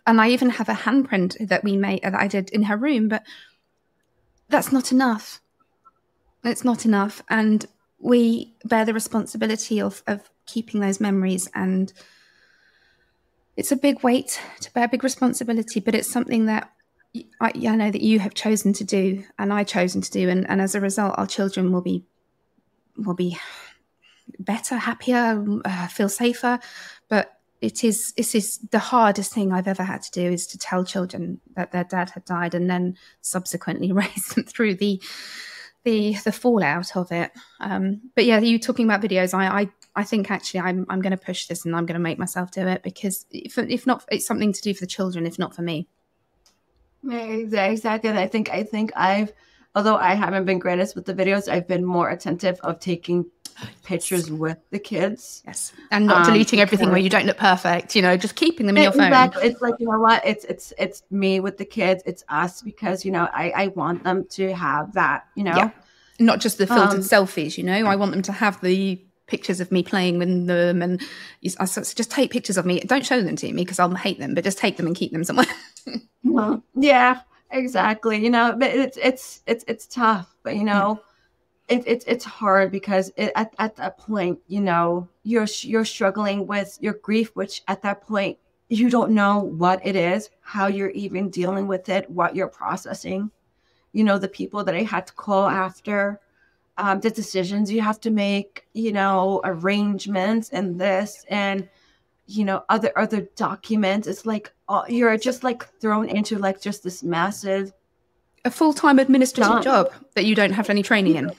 Speaker 1: And I even have a handprint that I did in her room, but that's not enough. It's not enough. And we bear the responsibility of keeping those memories. And it's a big weight to bear, big responsibility, but it's something that I know that you have chosen to do, and I've chosen to do. And as a result, our children will be better, happier, feel safer. But it is the hardest thing I've ever had to do, is to tell children that their dad had died and then subsequently raise them through the fallout of it. But yeah, you talking about videos, I think actually I'm going to push this, and I'm going to make myself do it, because if not, it's something to do for the children, if not for me.
Speaker 2: Yeah, exactly. And I think although I haven't been greatest with the videos, I've been more attentive of taking pictures with the kids.
Speaker 1: Yes. And not deleting everything where you don't look perfect, you know, just keeping them in your phone.
Speaker 2: Exactly. It's like, you know what, it's me with the kids, it's us, because, you know, I want them to have that, you know.
Speaker 1: Yeah. Not just the filtered selfies, you know. I want them to have the pictures of me playing with them, and just take pictures of me. Don't show them to me because I'll hate them, but just take them and keep them somewhere.
Speaker 2: Well, yeah, exactly. You know, but it's tough, but you know, it's hard, because at that point, you know, you're struggling with your grief, which at that point you don't know what it is, how you're even dealing with it, what you're processing. You know, the people that I had to call after, the decisions you have to make, you know, arrangements and this and, you know, other documents. It's like you're just like thrown into like just this massive,
Speaker 1: a full-time administrative job that you don't have any training in.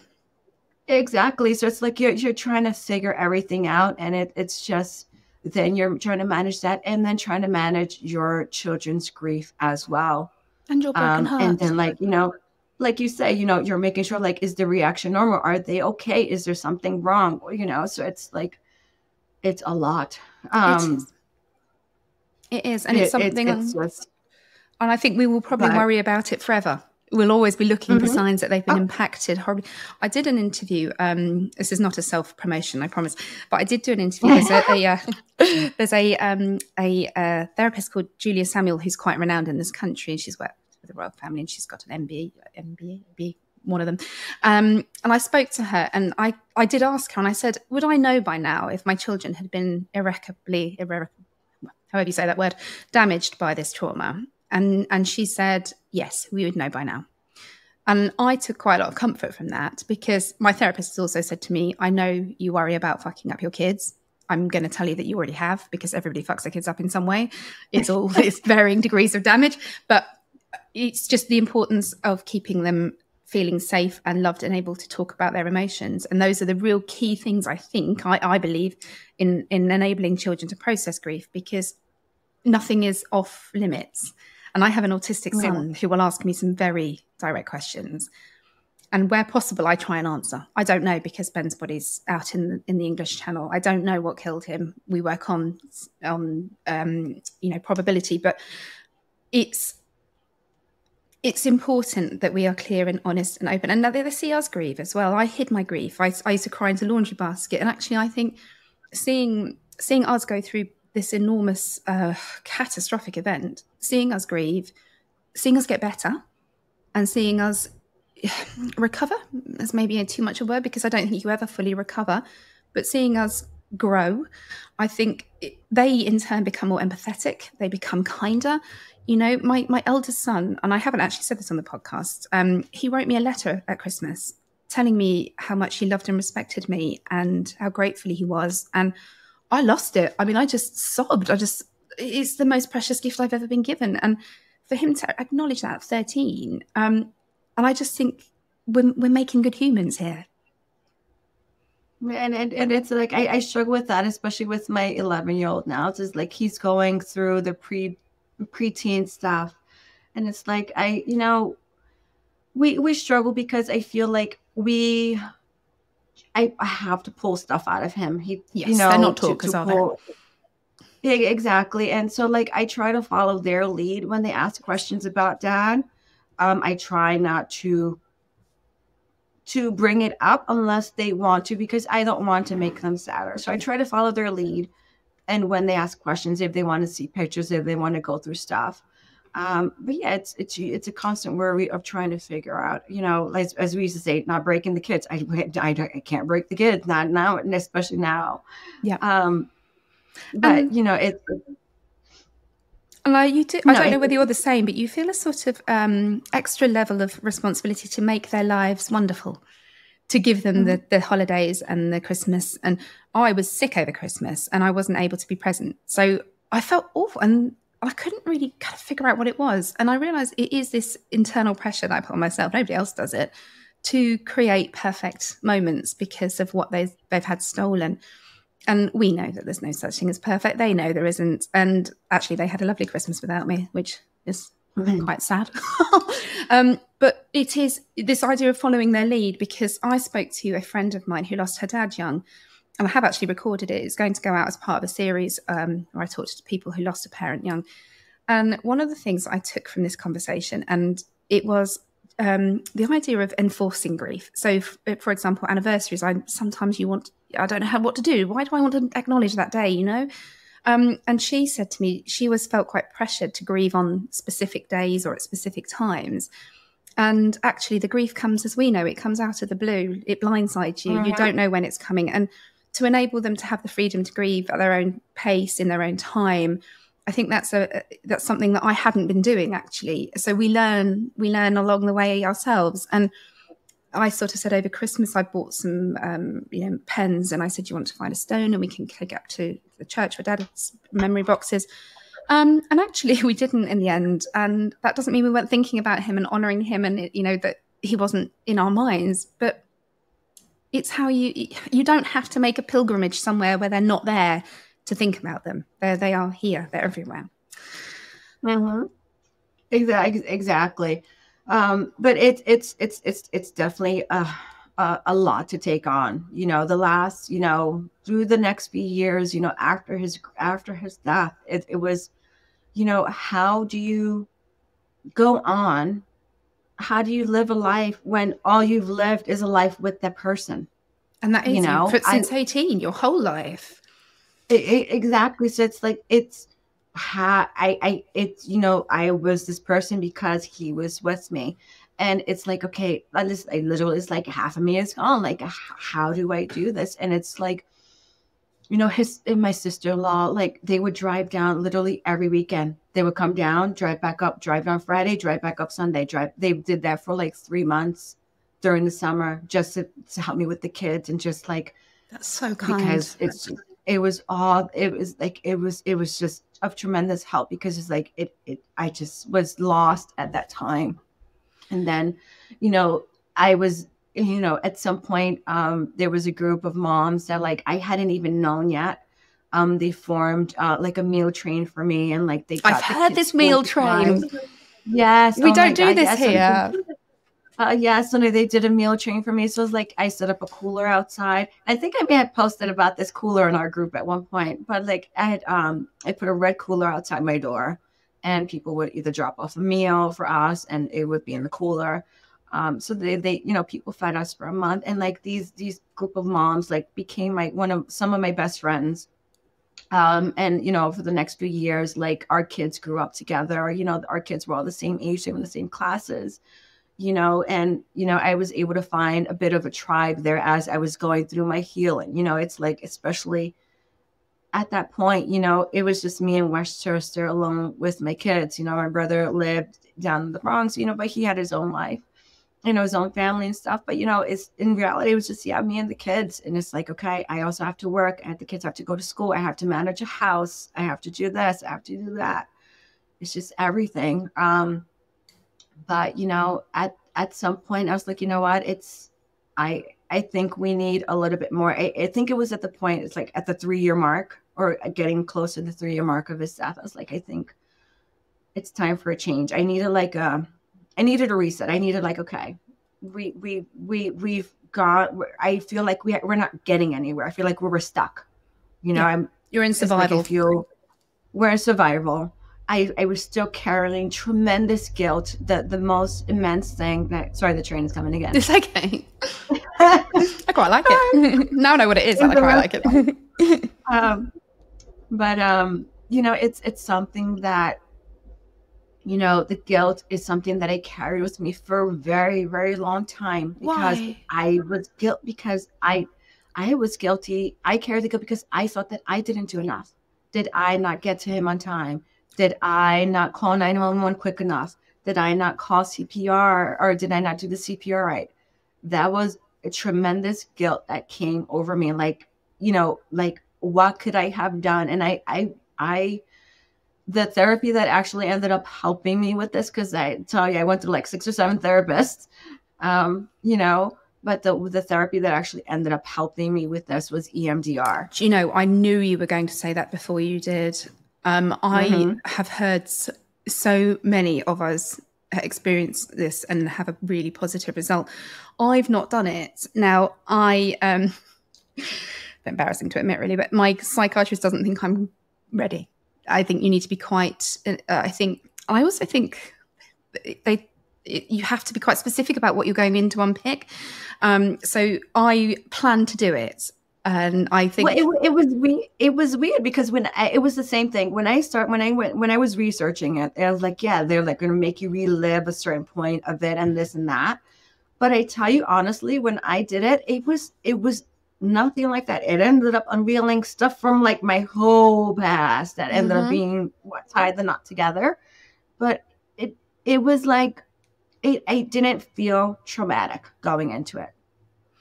Speaker 2: Exactly. So it's like you're trying to figure everything out, and it's just then you're trying to manage that, and then trying to manage your children's grief as well.
Speaker 1: And your broken heart.
Speaker 2: And then, like, you know, like you say, you know, you're making sure, like, is the reaction normal? Are they okay? Is there something wrong? You know, so it's like, it's a lot.
Speaker 1: It is. And it's something, it's just, and I think we will probably worry about it forever. We'll always be looking for signs that they've been impacted horribly. I did an interview. This is not a self-promotion, I promise, but I did do an interview. There's a therapist called Julia Samuel who's quite renowned in this country, and she's worked with the royal family, and she's got an MBA, one of them. And I spoke to her, and I did ask her, and I said, would I know by now if my children had been irreparably, however you say that word, damaged by this trauma? And she said, yes, we would know by now. And I took quite a lot of comfort from that, because my therapist has also said to me, I know you worry about fucking up your kids. I'm going to tell you that you already have, because everybody fucks their kids up in some way. It's varying degrees of damage, but it's just the importance of keeping them feeling safe and loved and able to talk about their emotions. And those are the real key things, I think, I believe, in enabling children to process grief, because nothing is off limits. And I have an autistic son who will ask me some very direct questions. And where possible, I try and answer. I don't know, because Ben's body's out in the English Channel. I don't know what killed him. We work on probability, but it's important that we are clear and honest and open. And now they see us grieve as well. I hid my grief. I used to cry into a laundry basket. And actually, I think seeing us go through this enormous catastrophic event, seeing us grieve, seeing us get better, and seeing us recover, is maybe too much a word, because I don't think you ever fully recover, but seeing us grow, I think they in turn become more empathetic, they become kinder. You know, my eldest son, and I haven't actually said this on the podcast, he wrote me a letter at Christmas telling me how much he loved and respected me and how grateful he was. And I lost it. I mean, I just sobbed. It's the most precious gift I've ever been given. And for him to acknowledge that at 13, and I just think we're making good humans here.
Speaker 2: And it's like, I struggle with that, especially with my 11-year-old now. It's just like, he's going through the preteen stuff. And it's like, we struggle, because I feel like I have to pull stuff out of him.
Speaker 1: They're not talkers, are they?
Speaker 2: Yeah, exactly. And so, like, I try to follow their lead when they ask questions about Dad. I try not to bring it up unless they want to, because I don't want to make them sadder. So I try to follow their lead. And when they ask questions, if they want to see pictures, if they want to go through stuff. But yeah, it's a constant worry of trying to figure out, you know, as we used to say, not breaking the kids. I can't break the kids, not now, and especially now.
Speaker 1: Yeah.
Speaker 2: But you know, it.
Speaker 1: And you do. I don't know whether you're the same, but you feel a sort of extra level of responsibility to make their lives wonderful, to give them the holidays and the Christmas. And I was sick over Christmas, and I wasn't able to be present, so I felt awful, and I couldn't really kind of figure out what it was. And I realized it is this internal pressure that I put on myself. Nobody else does it, to create perfect moments because of what they've had stolen. And we know that there's no such thing as perfect. They know there isn't. And actually, they had a lovely Christmas without me, which is quite sad. But it is this idea of following their lead, because I spoke to a friend of mine who lost her dad young. And I have actually recorded it. It's going to go out as part of a series where I talked to people who lost a parent young. And one of the things I took from this conversation, and it was the idea of enforcing grief. So, for example, anniversaries, I don't know what to do. Why do I want to acknowledge that day, you know? And she said to me, she felt quite pressured to grieve on specific days or at specific times. And actually, the grief comes, as we know, it comes out of the blue. It blindsides you. You don't know when it's coming. And to enable them to have the freedom to grieve at their own pace, in their own time, I think that's something that I hadn't been doing, actually. So we learn along the way ourselves. And I sort of said over Christmas, I bought some, pens, and I said, "Do you want to find a stone and we can take up to the church for Dad's memory boxes?" And actually, we didn't in the end. And that doesn't mean we weren't thinking about him and honouring him, and that he wasn't in our minds. But it's how you don't have to make a pilgrimage somewhere where they're not there to think about them. They are here. They're everywhere.
Speaker 2: Mm-hmm. Exactly. But it's definitely a lot to take on. The last, through the next few years, after his death, it was, how do you go on? How do you live a life when all you've lived is a life with that person?
Speaker 1: And that is, since 18, your whole life.
Speaker 2: Exactly. So it's like, I was this person because he was with me. And it's like, okay, I literally, it's like half of me is gone. Like, how do I do this? And it's like, his and my sister-in-law, like, they would drive down literally every weekend. They would come down, drive back up, drive down Friday, drive back up Sunday. They did that for like 3 months during the summer, just to help me with the kids, and just like,
Speaker 1: that's so kind.
Speaker 2: Because it was just of tremendous help, because it's like I just was lost at that time. And then, I was, at some point, there was a group of moms that, like, I hadn't even known yet. They formed like a meal train for me, and like
Speaker 1: I've heard this meal train.
Speaker 2: Yes,
Speaker 1: we don't do this here.
Speaker 2: So they did a meal train for me. So it was like, I set up a cooler outside. I think I may have posted about this cooler in our group at one point, but like I put a red cooler outside my door, and people would either drop off a meal for us, and it would be in the cooler. So they people fed us for a month, and like these group of moms like became some of my best friends. And for the next few years, like, our kids grew up together. Our kids were all the same age, they were in the same classes. And I was able to find a bit of a tribe there as I was going through my healing. It's like, especially at that point, it was just me in Westchester alone with my kids. My brother lived down in the Bronx, but he had his own life, his own family and stuff. But, it's in reality, it was just, me and the kids. And it's like, okay, I also have to work, and the kids have to go to school. I have to manage a house. I have to do this. I have to do that. It's just everything. But, at some point I was like, you know what, I think we need a little bit more. I think it was at the point, it's like at the 3-year mark, or getting close to the 3-year mark of his death. I was like, I think it's time for a change. I needed a reset. I needed like, okay, we've got, I feel like we're not getting anywhere. I feel like we're stuck.
Speaker 1: You're in survival.
Speaker 2: Like, we're in survival. I was still carrying tremendous guilt. The most immense thing that, sorry, the train is coming again.
Speaker 1: It's okay. I quite like it. Now I know what it is. I quite like it.
Speaker 2: But it's something that, the guilt is something that I carried with me for a very, very long time, because
Speaker 1: Why?
Speaker 2: I was was guilty. I carried the guilt because I thought that I didn't do enough. Did I not get to him on time? Did I not call 911 quick enough? Did I not call CPR, or did I not do the CPR right? That was a tremendous guilt that came over me. Like, what could I have done? And I the therapy that actually ended up helping me with this, because I tell you, I went through like 6 or 7 therapists, but the therapy that actually ended up helping me with this was EMDR.
Speaker 1: Do you know, I knew you were going to say that before you did. I have heard so many of us experience this and have a really positive result. I've not done it. Now, embarrassing to admit really, but my psychiatrist doesn't think I'm ready. I think you need to be quite, I also think you have to be quite specific about what you're going in to unpick. So I plan to do it. And I think
Speaker 2: it was weird because it was the same thing when I was researching it, I was like, yeah, they're like going to make you relive a certain point of it and this and that. But I tell you honestly, when I did it, it was nothing like that. It ended up unveiling stuff from like my whole past that ended up being what tied the knot together. But it was like, it didn't feel traumatic going into it.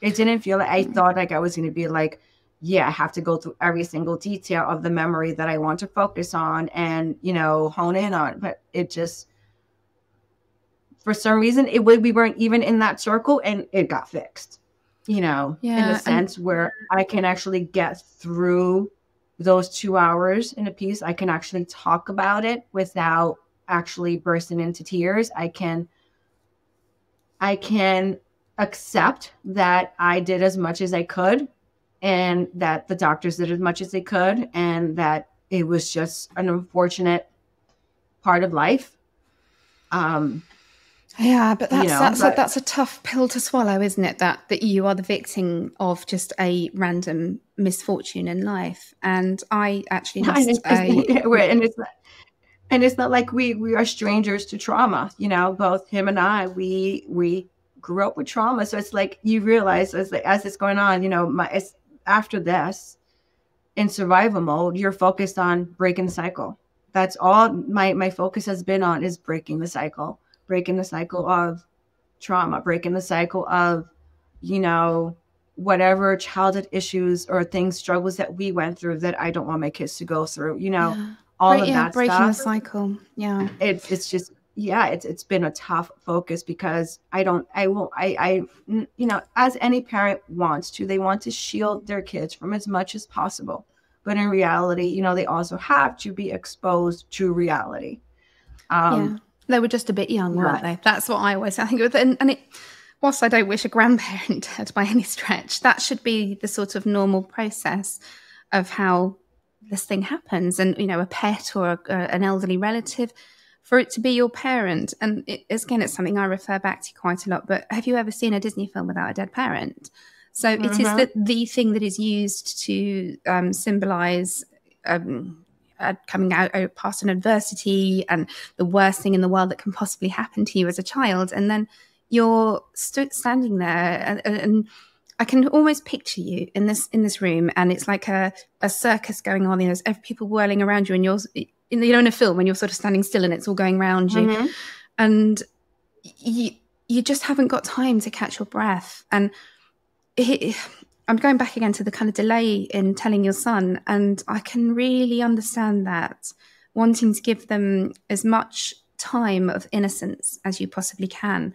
Speaker 2: It didn't feel like I thought like I was going to be like, yeah, I have to go through every single detail of the memory that I want to focus on and, you know, hone in on. But it just, for some reason, we weren't even in that circle, and it got fixed, you know, in the sense where I can actually get through those 2 hours in a piece. I can actually talk about it without actually bursting into tears. I can accept that I did as much as I could, and that the doctors did as much as they could, and that it was just an unfortunate part of life.
Speaker 1: Yeah, but that's a tough pill to swallow, isn't it? That you are the victim of just a random misfortune in life. And I actually lost
Speaker 2: and it's not like we are strangers to trauma. You know, both him and I, we grew up with trauma. So it's like you realize as it's going on, you know, after this, in survival mode, you're focused on breaking the cycle. That's all my focus has been on, is breaking the cycle of trauma, breaking the cycle of, you know, whatever childhood issues or struggles that we went through that I don't want my kids to go through, you know, all of that
Speaker 1: breaking
Speaker 2: stuff.
Speaker 1: The cycle. Yeah.
Speaker 2: It's just, it's been a tough focus because you know, as any parent wants to, they want to shield their kids from as much as possible. But in reality, you know, they also have to be exposed to reality.
Speaker 1: They were just a bit young, weren't they? That's what I always think of. And whilst I don't wish a grandparent dead by any stretch, that should be the sort of normal process of how this thing happens. And, you know, a pet or an elderly relative, for it to be your parent. And again, it's something I refer back to quite a lot. But have you ever seen a Disney film without a dead parent? So it is the thing that is used to symbolize coming out past an adversity and the worst thing in the world that can possibly happen to you as a child. And then you're standing there and I can almost picture you in this room, and it's like a circus going on. There's people whirling around you, and you're in a film when you're sort of standing still and it's all going around you, and you just haven't got time to catch your breath. And I'm going back again to the kind of delay in telling your son, and I can really understand that, wanting to give them as much time of innocence as you possibly can.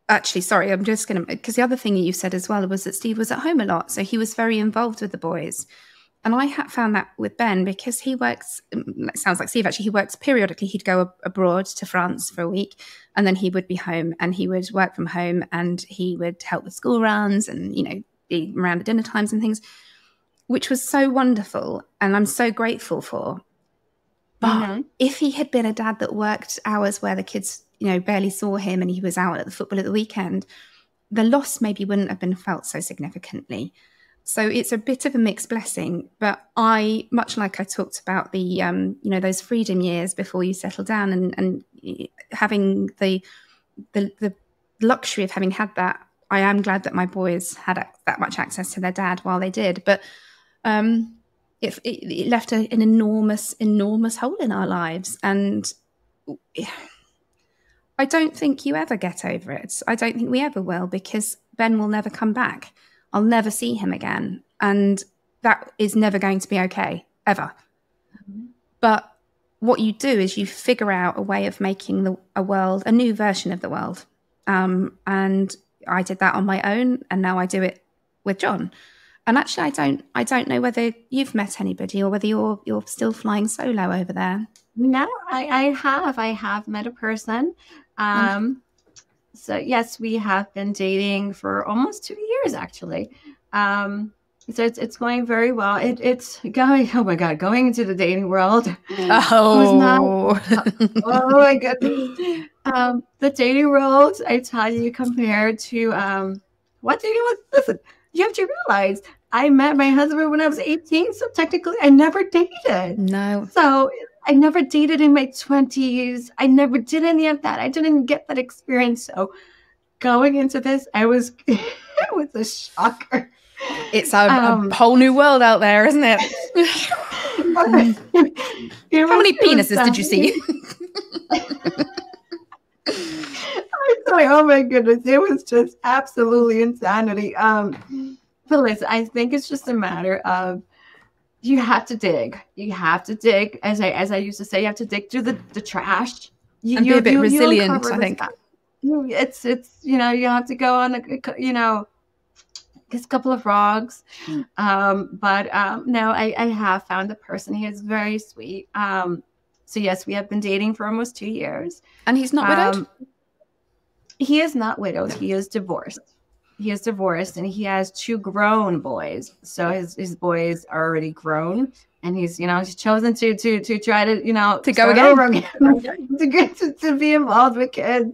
Speaker 1: Actually, sorry, I'm just going to, because the other thing you said as well was that Steve was at home a lot, so he was very involved with the boys. And I found that with Ben, because he works, it sounds like Steve actually, he works periodically. He'd go abroad to France for a week, and then he would be home, and he would work from home, and he would help with school runs and, you know, be around at dinner times and things, which was so wonderful. And I'm so grateful for. But if he had been a dad that worked hours where the kids, you know, barely saw him and he was out at the football at the weekend, the loss maybe wouldn't have been felt so significantly. So it's a bit of a mixed blessing. But much like I talked about the, you know, those freedom years before you settle down, and having the luxury of having had that, I am glad that my boys had that much access to their dad while they did. But it left an enormous, enormous hole in our lives. And I don't think you ever get over it. I don't think we ever will, because Ben will never come back. I'll never see him again. And that is never going to be okay, ever. But what you do is you figure out a way of making a new version of the world. And I did that on my own, and now I do it with John. And actually, I don't know whether you've met anybody or whether you're still flying solo over there.
Speaker 2: No, I have met a person. So yes, we have been dating for almost 2 years, actually. So it's going very well. It's going, oh my God, going into the dating world. Oh my goodness. The dating world, I tell you, compared to listen, you have to realize I met my husband when I was 18, so technically I never dated.
Speaker 1: No.
Speaker 2: So I never dated in my 20s. I never did any of that. I didn't get that experience. So going into this, I was It was a shocker.
Speaker 1: It's a whole new world out there, isn't it? How many penises did you see?
Speaker 2: I was like, oh my goodness, it was just absolutely insanity. But listen, I think it's just a matter of you have to dig. You have to dig. As I used to say, you have to dig through the trash.
Speaker 1: And be a bit resilient, I think.
Speaker 2: It's you know, you have to go on a couple of frogs. But no, I have found a person. He is very sweet. So yes, we have been dating for almost 2 years.
Speaker 1: And he's not widowed?
Speaker 2: He is not widowed. He is divorced. He is divorced, and he has 2 grown boys. So his boys are already grown, and he's chosen to try to
Speaker 1: go again,
Speaker 2: to be involved with kids.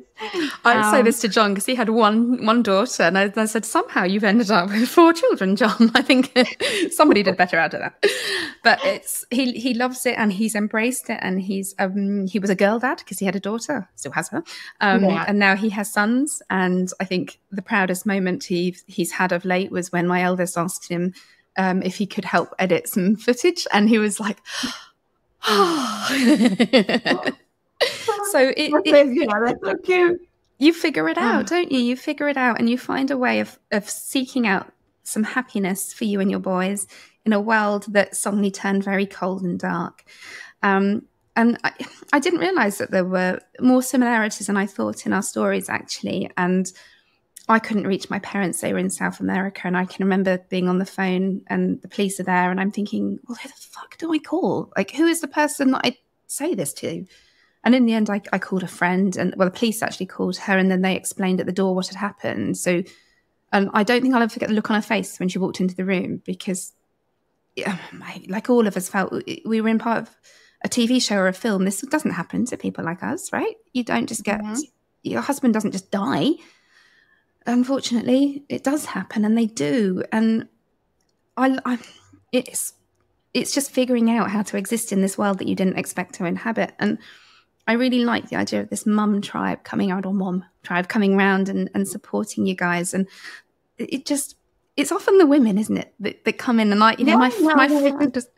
Speaker 1: I'd say this to John because he had one daughter, and I said, somehow you've ended up with 4 children, John. I think somebody did better out of that. But he loves it, and he's embraced it, and he was a girl dad because he had a daughter, still has her, and now he has sons. And I think the proudest moment he's had of late was when my eldest asked him if he could help edit some footage, and he was like, oh. So
Speaker 2: that's so cute.
Speaker 1: You figure it out, don't you? You figure it out, and you find a way of seeking out some happiness for you and your boys in a world that suddenly turned very cold and dark. And I didn't realize that there were more similarities than I thought in our stories, actually. And I couldn't reach my parents. They were in South America, and I can remember being on the phone and the police are there, and I'm thinking, well, who the fuck do I call? Like, who is the person that I say this to? And in the end, I called a friend, and the police actually called her, and then they explained at the door what had happened. So I don't think I'll ever forget the look on her face when she walked into the room, because like all of us felt we were in part of a TV show or a film. This doesn't happen to people like us, right? You don't just get, your husband doesn't just die. Unfortunately, it does happen, and they do. And it's just figuring out how to exist in this world that you didn't expect to inhabit. And I really like the idea of this mum tribe coming out, or mom tribe coming around and supporting you guys. And it's often the women, isn't it, that come in, and my friend just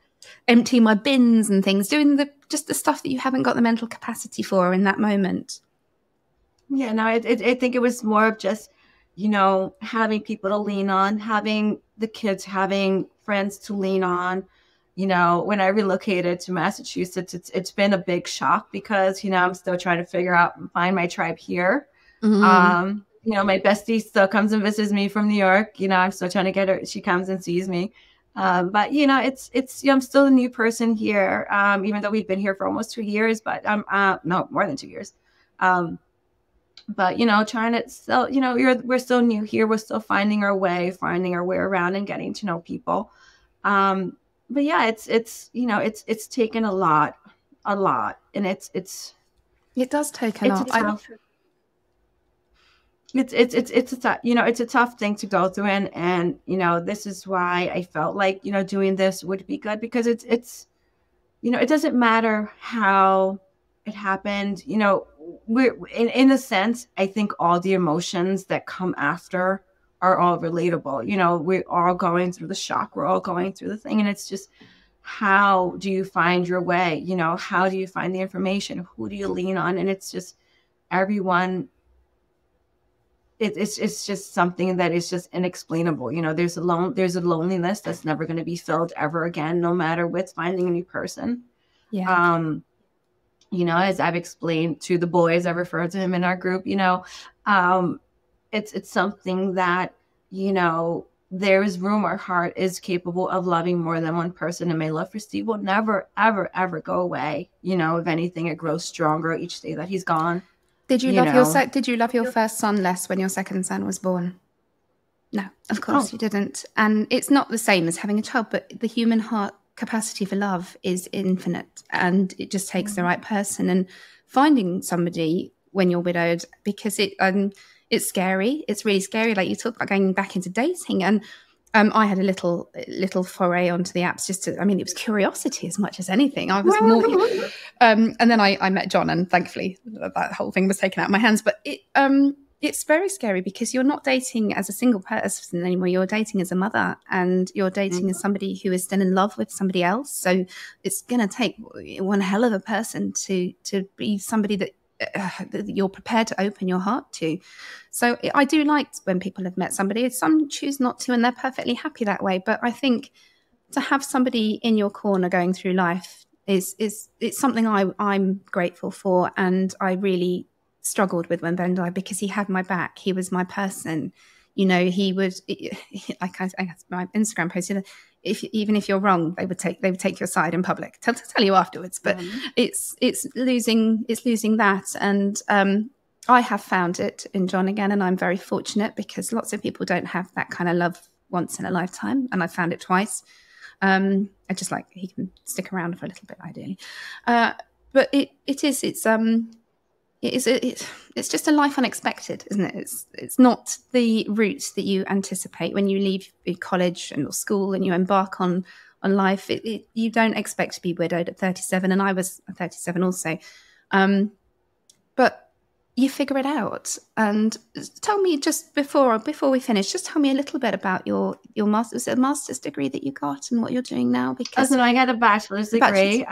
Speaker 1: empty my bins and things, doing the stuff that you haven't got the mental capacity for in that moment.
Speaker 2: Yeah, no, I think it was more of just, having people to lean on, having the kids, having friends to lean on. When I relocated to Massachusetts, it's been a big shock because, I'm still trying to figure out and find my tribe here. Mm-hmm. My bestie still comes and visits me from New York. I'm still trying to get her. She comes and sees me. But, it's I'm still a new person here, even though we've been here for almost 2 years, but no, more than 2 years. But, trying to still, we're still new here. We're still finding our way around and getting to know people. But yeah, it's taken a lot, and
Speaker 1: it does take a lot.
Speaker 2: It's a tough thing to go through, and this is why I felt like doing this would be good, because it's it doesn't matter how it happened. We're in a sense, I think all the emotions that come after are all relatable. We're all going through the shock. We're all going through the thing. And it's just, how do you find your way? How do you find the information? Who do you lean on? And it's just everyone. It's just something that is just inexplainable. There's a loneliness that's never going to be filled ever again, no matter with finding a new person.
Speaker 1: Yeah.
Speaker 2: As I've explained to the boys, I refer to him in our group, it's something that, there is room. Our heart is capable of loving more than one person. And my love for Steve will never, ever, ever go away. If anything, it grows stronger each day that he's gone.
Speaker 1: Did you love your first son less when your second son was born? No, of course you didn't. And it's not the same as having a child, but the human heart capacity for love is infinite, and it just takes the right person. And finding somebody when you're widowed, because it's scary. It's really scary. Like you talk about going back into dating, and I had a little foray onto the apps it was curiosity as much as anything. I was and then I met John, and thankfully that whole thing was taken out of my hands. But It's very scary because you're not dating as a single person anymore. You're dating as a mother, and you're dating as somebody who is still in love with somebody else. So it's going to take one hell of a person to be somebody that you're prepared to open your heart to. So I do like when people have met somebody. Some choose not to, and they're perfectly happy that way. But I think to have somebody in your corner going through life it's something I'm grateful for, and I really struggled with when Ben died because he had my back. He was my person. You know, he would, like I my Instagram post, even if you're wrong, they would take your side in public. Tell you afterwards. But it's losing that, and I have found it in John again, and I'm very fortunate because lots of people don't have that kind of love once in a lifetime, and I found it twice. I just like he can stick around for a little bit, ideally. But it's just a life unexpected, isn't it? It's not the route that you anticipate when you leave college and school and you embark on life. You don't expect to be widowed at 37, and I was 37 also. But you figure it out. And tell me, just before we finish, just tell me a little bit about your master's degree that you got and what you're doing now. Because
Speaker 2: I got a bachelor's degree.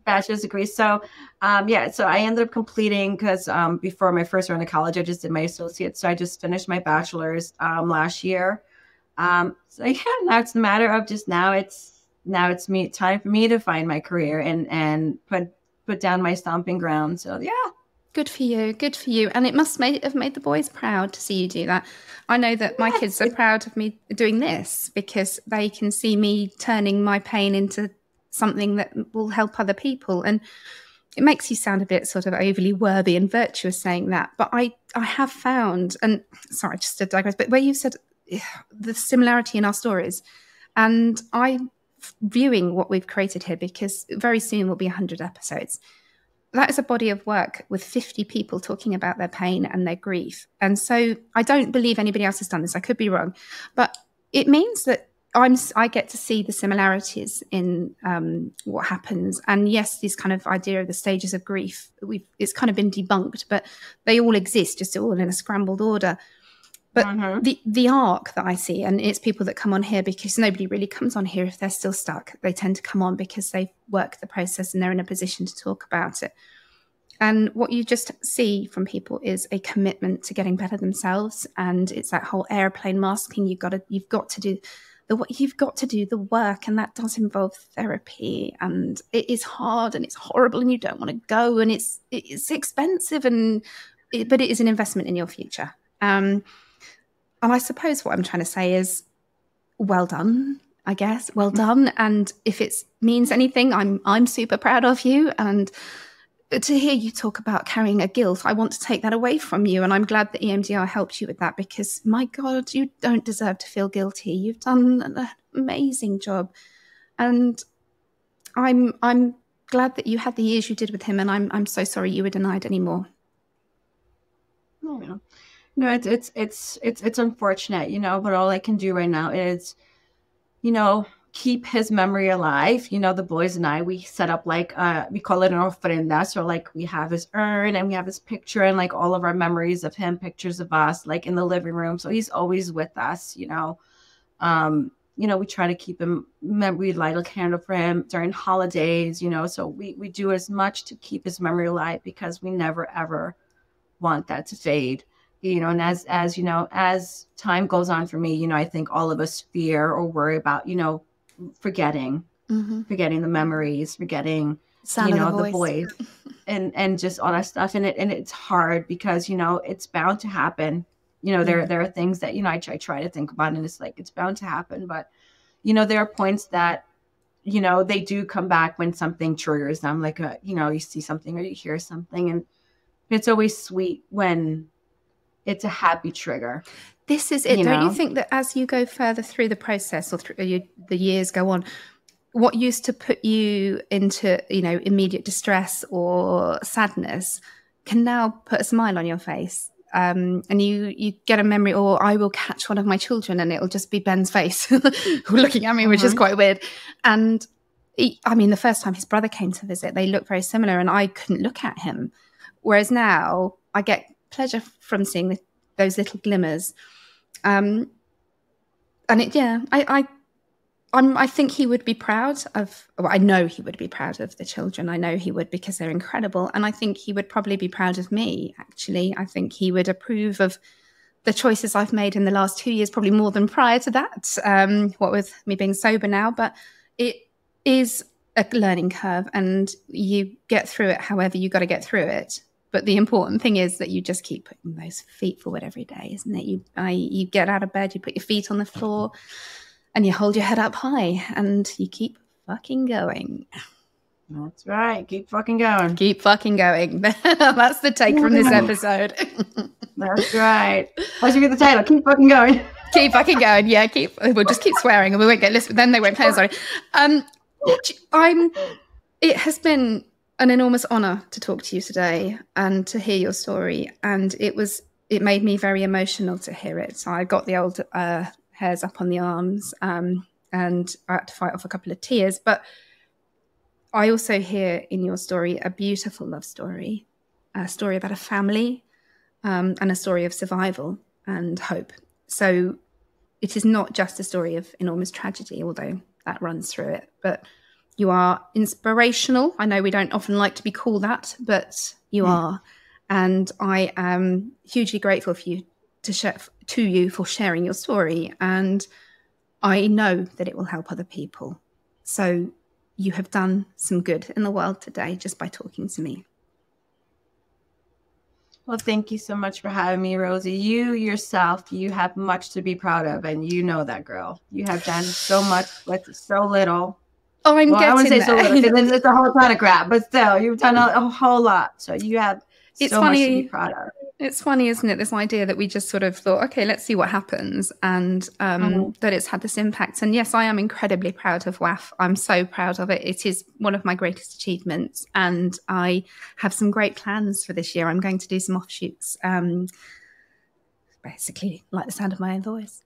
Speaker 2: Bachelor's degree. So, so I ended up completing because before my first round of college, I just did my associates. So I just finished my bachelor's last year. Now it's a matter of just now it's time for me to find my career and put down my stomping ground. So yeah.
Speaker 1: Good for you. And it must have made the boys proud to see you do that. I know that my kids are proud of me doing this because they can see me turning my pain into something that will help other people. And it makes you sound a bit sort of overly worthy and virtuous saying that. But I have found, and sorry, just to digress, but where you said the similarity in our stories, and I'm viewing what we've created here because very soon will be 100 episodes. That is a body of work with 50 people talking about their pain and their grief. And so I don't believe anybody else has done this. I could be wrong. But it means that I get to see the similarities in what happens. And yes, this kind of idea of the stages of grief, it's kind of been debunked, but they all exist, just all in a scrambled order. But the arc that I see, and it's people that come on here because nobody really comes on here if they're still stuck. They tend to come on because they've worked the process and they're in a position to talk about it. And what you just see from people is a commitment to getting better themselves. And it's that whole airplane masking. You've got to do the work, and that does involve therapy. And it is hard and it's horrible and you don't want to go, and it's expensive, but it is an investment in your future. And I suppose what I'm trying to say is, well done, I guess. Well done. And if it means anything, I'm super proud of you. And to hear you talk about carrying a guilt, I want to take that away from you. And I'm glad that EMDR helped you with that because, my God, you don't deserve to feel guilty. You've done an amazing job. And I'm glad that you had the years you did with him. And I'm so sorry you were denied anymore.
Speaker 2: Oh, yeah. No, it's unfortunate, but all I can do right now is, keep his memory alive. The boys and I, we set up we call it an ofrenda. So we have his urn and we have his picture and all of our memories of him, pictures of us, in the living room. So he's always with us, we try to keep him, we light a candle for him during holidays, so we do as much to keep his memory alive because we never, ever want that to fade. And as time goes on for me, I think all of us fear or worry about, forgetting the memories, forgetting, the voice and just all that stuff. And it's hard because, it's bound to happen. There are things that, I try to think about and it's it's bound to happen. But, there are points that, they do come back when something triggers them, you see something or you hear something. And it's always sweet when it's a happy trigger.
Speaker 1: This is it. Don't you think that as you go further through the process or through the years go on, what used to put you into, immediate distress or sadness can now put a smile on your face? And you get a memory, or I will catch one of my children and it'll just be Ben's face looking at me, which is quite weird. And the first time his brother came to visit, they looked very similar and I couldn't look at him. Whereas now I get pleasure from seeing those little glimmers. And I think he would be proud of, well, I know he would be proud of the children. I know he would, because they're incredible. And I think he would probably be proud of me, actually. I think he would approve of the choices I've made in the last 2 years, probably more than prior to that, what with me being sober now. But it is a learning curve, and you get through it however you got to get through it. But the important thing is that you just keep putting those feet forward every day, isn't it? You get out of bed, you put your feet on the floor, and you hold your head up high, and you keep fucking going.
Speaker 2: That's right. Keep fucking going.
Speaker 1: Keep fucking going. That's the take from this episode.
Speaker 2: That's right. Why should we get the title? Keep fucking going.
Speaker 1: Keep fucking going. Yeah, we'll just keep swearing, and we won't get listened. Then they won't play. Sorry. It has been an enormous honor to talk to you today and to hear your story. And it made me very emotional to hear it. So I got the old hairs up on the arms, and I had to fight off a couple of tears. But I also hear in your story a beautiful love story, a story about a family, and a story of survival and hope. So it is not just a story of enormous tragedy, although that runs through it, but you are inspirational. I know we don't often like to be called that, but you are. And I am hugely grateful for you for sharing your story. And I know that it will help other people. So you have done some good in the world today just by talking to me.
Speaker 2: Well, thank you so much for having me, Rosie. You yourself, you have much to be proud of, and you know that, girl. You have done so much with so little.
Speaker 1: Oh, I wouldn't say
Speaker 2: so little, because it's a whole ton of crap, but still, you've done a whole lot. So you have so much to be proud of.
Speaker 1: It's funny, isn't it? This idea that we just sort of thought, okay, let's see what happens, and that it's had this impact. And yes, I am incredibly proud of WAF. I'm so proud of it. It is one of my greatest achievements, and I have some great plans for this year. I'm going to do some offshoots, basically like the sound of my own voice.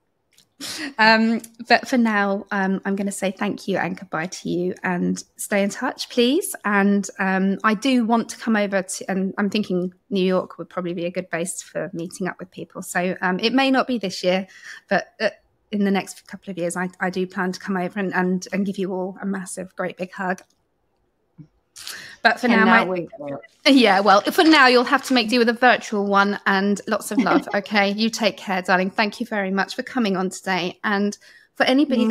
Speaker 1: But for now, I'm going to say thank you and goodbye to you, and stay in touch, please. And I do want to come over to, and I'm thinking New York would probably be a good base for meeting up with people. So it may not be this year, but in the next couple of years, I do plan to come over and give you all a massive, great big hug. But for now, for now, you'll have to make do with a virtual one, and lots of love. Okay, you take care, darling. Thank you very much for coming on today. And for anybody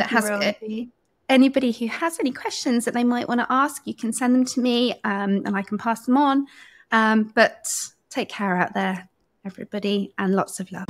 Speaker 1: anybody who has any questions that they might want to ask, you can send them to me, and I can pass them on. But take care out there, everybody, and lots of love.